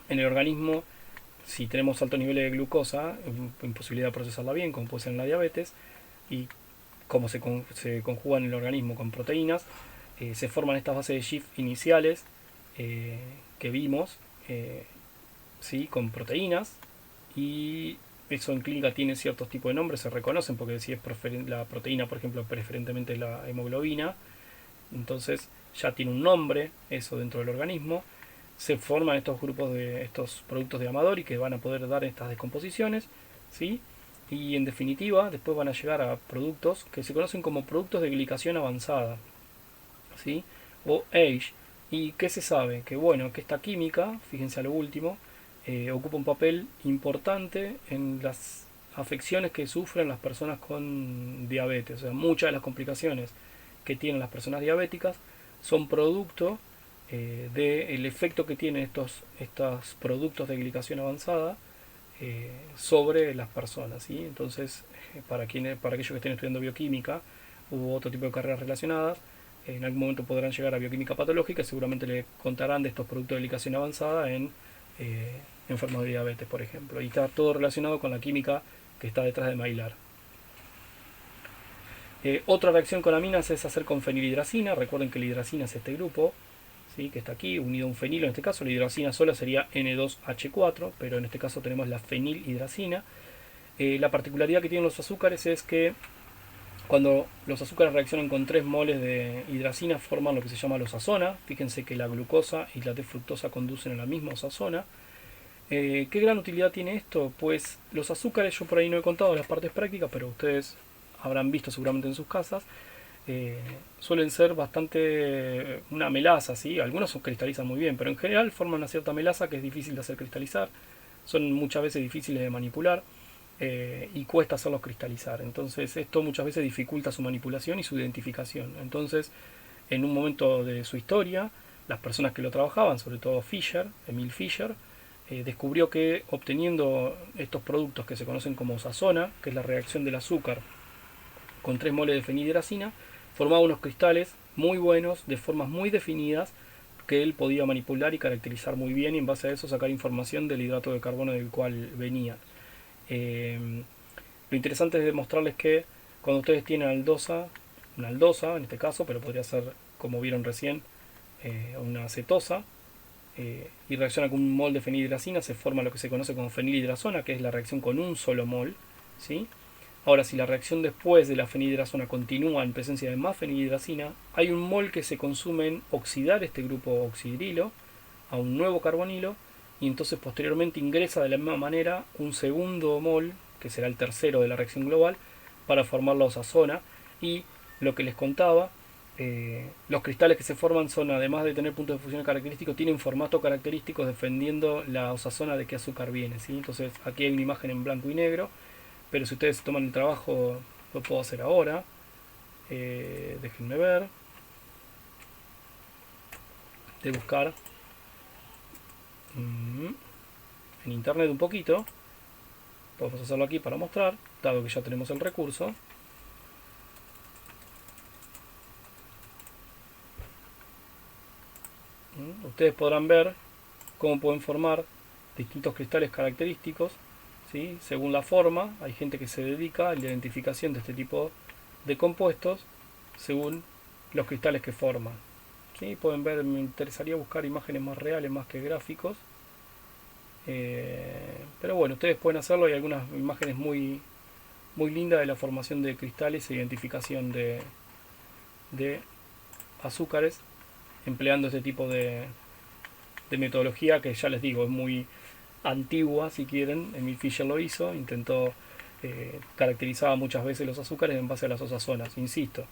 en el organismo, si tenemos altos niveles de glucosa, imposibilidad de procesarla bien, como puede ser en la diabetes, y como se conjuga en el organismo con proteínas, se forman estas bases de Schiff iniciales que vimos, ¿sí? Con proteínas, y eso en clínica tiene ciertos tipos de nombres, se reconocen, porque si es la proteína, por ejemplo, preferentemente la hemoglobina, entonces ya tiene un nombre eso dentro del organismo. Se forman estos grupos de estos productos de Amadori que van a poder dar estas descomposiciones, ¿sí? Y en definitiva después van a llegar a productos que se conocen como productos de glicación avanzada, ¿sí? O AGE. ¿Y qué se sabe? Que bueno, que esta química, fíjense a lo último, ocupa un papel importante en las afecciones que sufren las personas con diabetes. O sea, muchas de las complicaciones que tienen las personas diabéticas son producto del efecto que tienen estos productos de glicación avanzada sobre las personas, ¿sí? Entonces, para aquellos que estén estudiando bioquímica u otro tipo de carreras relacionadas, en algún momento podrán llegar a bioquímica patológica y seguramente le contarán de estos productos de glicación avanzada en enfermos de diabetes, por ejemplo. Y está todo relacionado con la química que está detrás de Maillard. Otra reacción con aminas es hacer con fenilhidracina. Recuerden que la hidracina es este grupo, ¿sí? Que está aquí, unido a un fenilo. En este caso la hidracina sola sería N2H4, pero en este caso tenemos la fenilhidracina. La particularidad que tienen los azúcares es que cuando los azúcares reaccionan con 3 moles de hidracina forman lo que se llama losazona. Fíjense que la glucosa y la desfructosa conducen a la misma osazona. ¿Qué gran utilidad tiene esto? Pues los azúcares, yo por ahí no he contado las partes prácticas, pero ustedes habrán visto seguramente en sus casas, suelen ser bastante una melaza, ¿sí? Algunos cristalizan muy bien, pero en general forman una cierta melaza que es difícil de hacer cristalizar, son muchas veces difíciles de manipular y cuesta hacerlos cristalizar. Entonces esto muchas veces dificulta su manipulación y su identificación. Entonces, en un momento de su historia, las personas que lo trabajaban, sobre todo Fischer, Emil Fischer, descubrió que obteniendo estos productos que se conocen como osazona, que es la reacción del azúcar con 3 moles de fenilhidracina, formaba unos cristales muy buenos, de formas muy definidas, que él podía manipular y caracterizar muy bien y en base a eso sacar información del hidrato de carbono del cual venía. Lo interesante es demostrarles que cuando ustedes tienen aldosa, una aldosa en este caso, pero podría ser, como vieron recién, una acetosa, y reacciona con un mol de fenilhidracina, se forma lo que se conoce como fenilhidrazona, que es la reacción con un solo mol, ¿sí? Ahora, si la reacción después de la fenilhidrazona continúa en presencia de más fenilhidracina, hay un mol que se consume en oxidar este grupo oxidrilo a un nuevo carbonilo y entonces posteriormente ingresa de la misma manera un segundo mol, que será el tercero de la reacción global, para formar la osazona. Y lo que les contaba, los cristales que se forman son, además de tener puntos de fusión característicos, tienen formato característicos defendiendo la osazona de qué azúcar viene, ¿sí? Entonces aquí hay una imagen en blanco y negro, pero si ustedes toman el trabajo, lo puedo hacer ahora. Déjenme ver, de buscar en internet un poquito. Podemos hacerlo aquí para mostrar, dado que ya tenemos el recurso. Ustedes podrán ver cómo pueden formar distintos cristales característicos, ¿sí? Según la forma. Hay gente que se dedica a la identificación de este tipo de compuestos según los cristales que forman, ¿sí? Pueden ver, me interesaría buscar imágenes más reales más que gráficos, pero bueno, ustedes pueden hacerlo. Hay algunas imágenes muy, muy lindas de la formación de cristales e identificación de azúcares empleando este tipo de metodología que ya les digo es muy antigua si quieren. Emil Fischer lo hizo, intentó caracterizaba muchas veces los azúcares en base a las osazonas, insisto.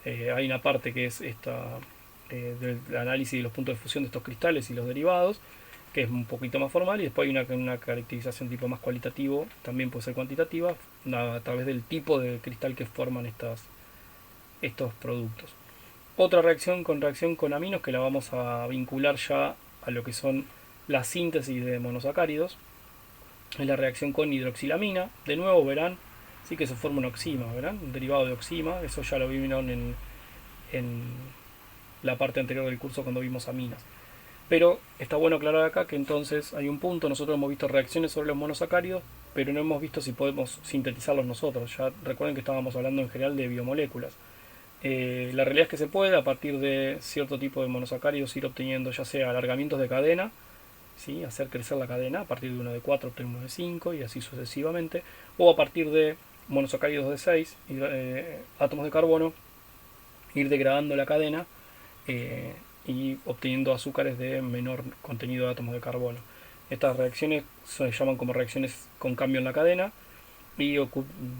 Hay una parte que es esta del análisis de los puntos de fusión de estos cristales y los derivados, que es un poquito más formal, y después hay una caracterización tipo más cualitativo, también puede ser cuantitativa, a través del tipo de cristal que forman estos productos. Otra reacción con aminos que la vamos a vincular ya a lo que son la síntesis de monosacáridos, es la reacción con hidroxilamina. De nuevo verán, sí que se forma un oxima, ¿verán? Un derivado de oxima, eso ya lo vieron en la parte anterior del curso cuando vimos aminas. Pero está bueno aclarar acá que entonces hay un punto, nosotros hemos visto reacciones sobre los monosacáridos, pero no hemos visto si podemos sintetizarlos nosotros. Ya recuerden que estábamos hablando en general de biomoléculas. La realidad es que se puede a partir de cierto tipo de monosacáridos ir obteniendo ya sea alargamientos de cadena, ¿sí? Hacer crecer la cadena a partir de uno de 4 obtener uno de 5 y así sucesivamente, o a partir de monosacáridos de 6 átomos de carbono ir degradando la cadena y obteniendo azúcares de menor contenido de átomos de carbono. Estas reacciones se llaman como reacciones con cambio en la cadena y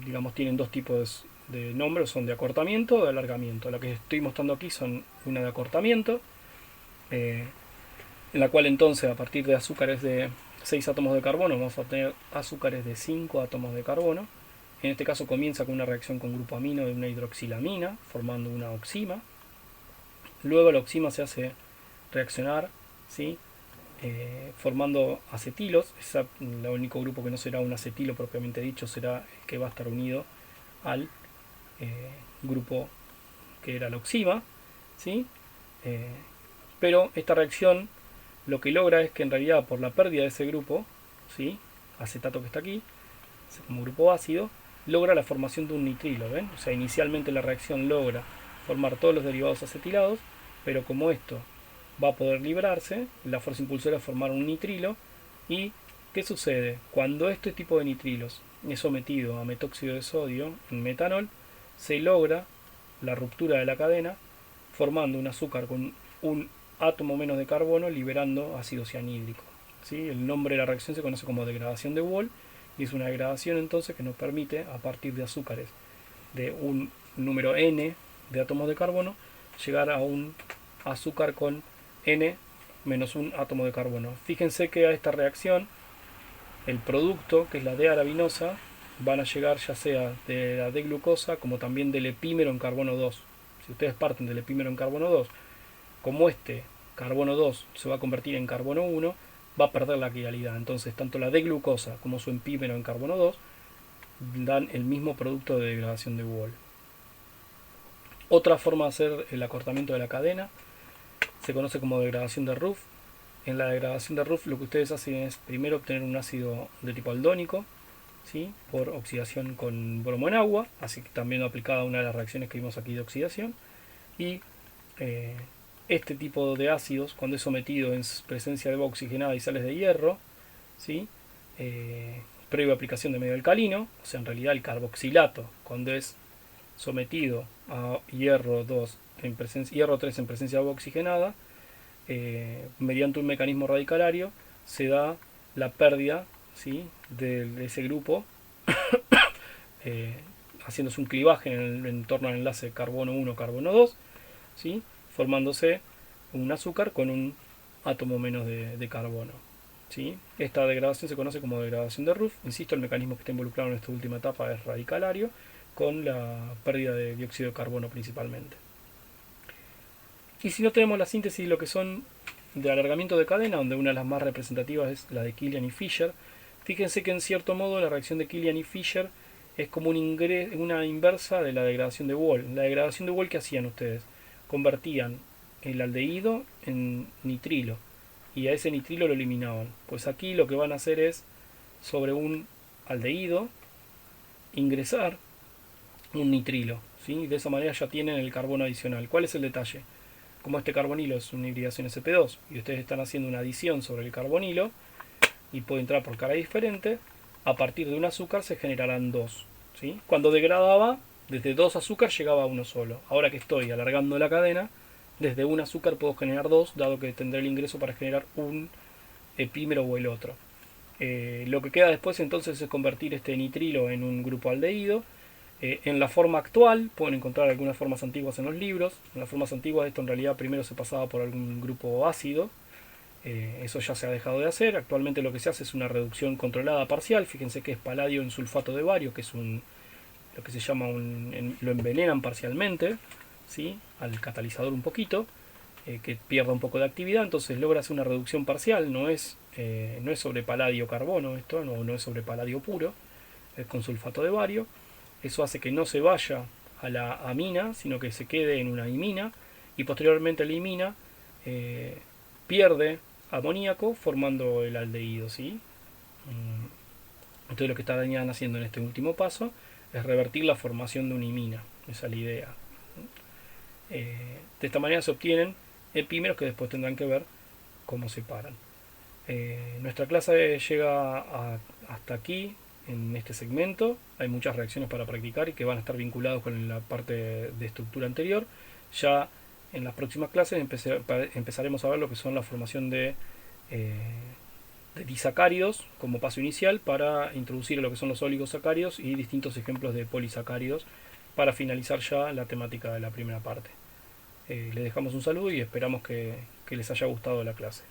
digamos tienen dos tipos de nombres, son de acortamiento o de alargamiento. La que estoy mostrando aquí son una de acortamiento, en la cual entonces a partir de azúcares de 6 átomos de carbono vamos a obtener azúcares de 5 átomos de carbono. En este caso comienza con una reacción con grupo amino de una hidroxilamina formando una oxima. Luego la oxima se hace reaccionar, ¿sí? Formando acetilos. El único grupo que no será un acetilo propiamente dicho será el que va a estar unido al grupo que era la oxima, ¿sí? Pero esta reacción lo que logra es que en realidad por la pérdida de ese grupo, ¿sí? Acetato que está aquí, como grupo ácido, logra la formación de un nitrilo, ¿ven? O sea, inicialmente la reacción logra formar todos los derivados acetilados, pero como esto va a poder librarse, la fuerza impulsora es formar un nitrilo. ¿Y qué sucede? Cuando este tipo de nitrilos es sometido a metóxido de sodio en metanol, se logra la ruptura de la cadena formando un azúcar con un átomo menos de carbono liberando ácido cianhídrico. ¿Sí? El nombre de la reacción se conoce como degradación de Wall y es una degradación entonces que nos permite, a partir de azúcares de un número n de átomos de carbono, llegar a un azúcar con n menos un átomo de carbono. Fíjense que a esta reacción el producto, que es la D-arabinosa, van a llegar ya sea de la D-glucosa como también del epímero en carbono 2. Si ustedes parten del epímero en carbono 2, como este carbono 2 se va a convertir en carbono 1, va a perder la quiralidad. Entonces, tanto la D-glucosa como su epímero en carbono 2 dan el mismo producto de degradación de Wall. Otra forma de hacer el acortamiento de la cadena se conoce como degradación de Ruff. En la degradación de Ruff lo que ustedes hacen es primero obtener un ácido de tipo aldónico, ¿sí? Por oxidación con bromo en agua, así que también aplicada a una de las reacciones que vimos aquí de oxidación. Y este tipo de ácidos, cuando es sometido en presencia de agua oxigenada y sales de hierro, ¿sí? Previa aplicación de medio alcalino, o sea, en realidad el carboxilato, cuando es sometido a hierro 2 en hierro 3 en presencia de agua oxigenada, mediante un mecanismo radicalario se da la pérdida, ¿sí? de ese grupo, haciéndose un clivaje en torno al enlace carbono 1 carbono 2, ¿sí? Formándose un azúcar con un átomo menos de carbono, ¿sí? Esta degradación se conoce como degradación de Ruff. Insisto, el mecanismo que está involucrado en esta última etapa es radicalario, con la pérdida de dióxido de carbono principalmente. Y si no tenemos la síntesis, lo que son de alargamiento de cadena, donde una de las más representativas es la de Killian y Fischer, fíjense que en cierto modo la reacción de Killian y Fischer es como una inversa de la degradación de Wall. La degradación de Wall, ¿qué hacían ustedes? Convertían el aldehído en nitrilo y a ese nitrilo lo eliminaban. Pues aquí lo que van a hacer es, sobre un aldehído, ingresar un nitrilo, ¿sí? De esa manera ya tienen el carbono adicional. ¿Cuál es el detalle? Como este carbonilo es una hibridación sp2 y ustedes están haciendo una adición sobre el carbonilo y puede entrar por cara diferente, a partir de un azúcar se generarán dos, ¿sí? Cuando degradaba, desde dos azúcares llegaba a uno solo. Ahora que estoy alargando la cadena, desde un azúcar puedo generar dos, dado que tendré el ingreso para generar un epímero o el otro. Lo que queda después entonces es convertir este nitrilo en un grupo aldehído. En la forma actual, pueden encontrar algunas formas antiguas en los libros. En las formas antiguas esto en realidad primero se pasaba por algún grupo ácido. Eso ya se ha dejado de hacer. Actualmente lo que se hace es una reducción controlada parcial. Fíjense que es paladio en sulfato de bario, que es lo que se llama lo envenenan parcialmente, ¿sí? Al catalizador un poquito, que pierda un poco de actividad. Entonces logra hacer una reducción parcial. No es sobre paladio carbono esto, no es sobre paladio puro, es con sulfato de bario. Eso hace que no se vaya a la amina, sino que se quede en una imina, y posteriormente la imina pierde amoníaco formando el aldehído, ¿sí? Entonces lo que estarían haciendo en este último paso es revertir la formación de una imina. Esa es la idea. De esta manera se obtienen epímeros que después tendrán que ver cómo se paran. Nuestra clase llega hasta aquí en este segmento. Hay muchas reacciones para practicar y que van a estar vinculados con la parte de estructura anterior. Ya en las próximas clases empezaremos a ver lo que son la formación de disacáridos como paso inicial para introducir lo que son los oligosacáridos y distintos ejemplos de polisacáridos para finalizar ya la temática de la primera parte. Les dejamos un saludo y esperamos que les haya gustado la clase.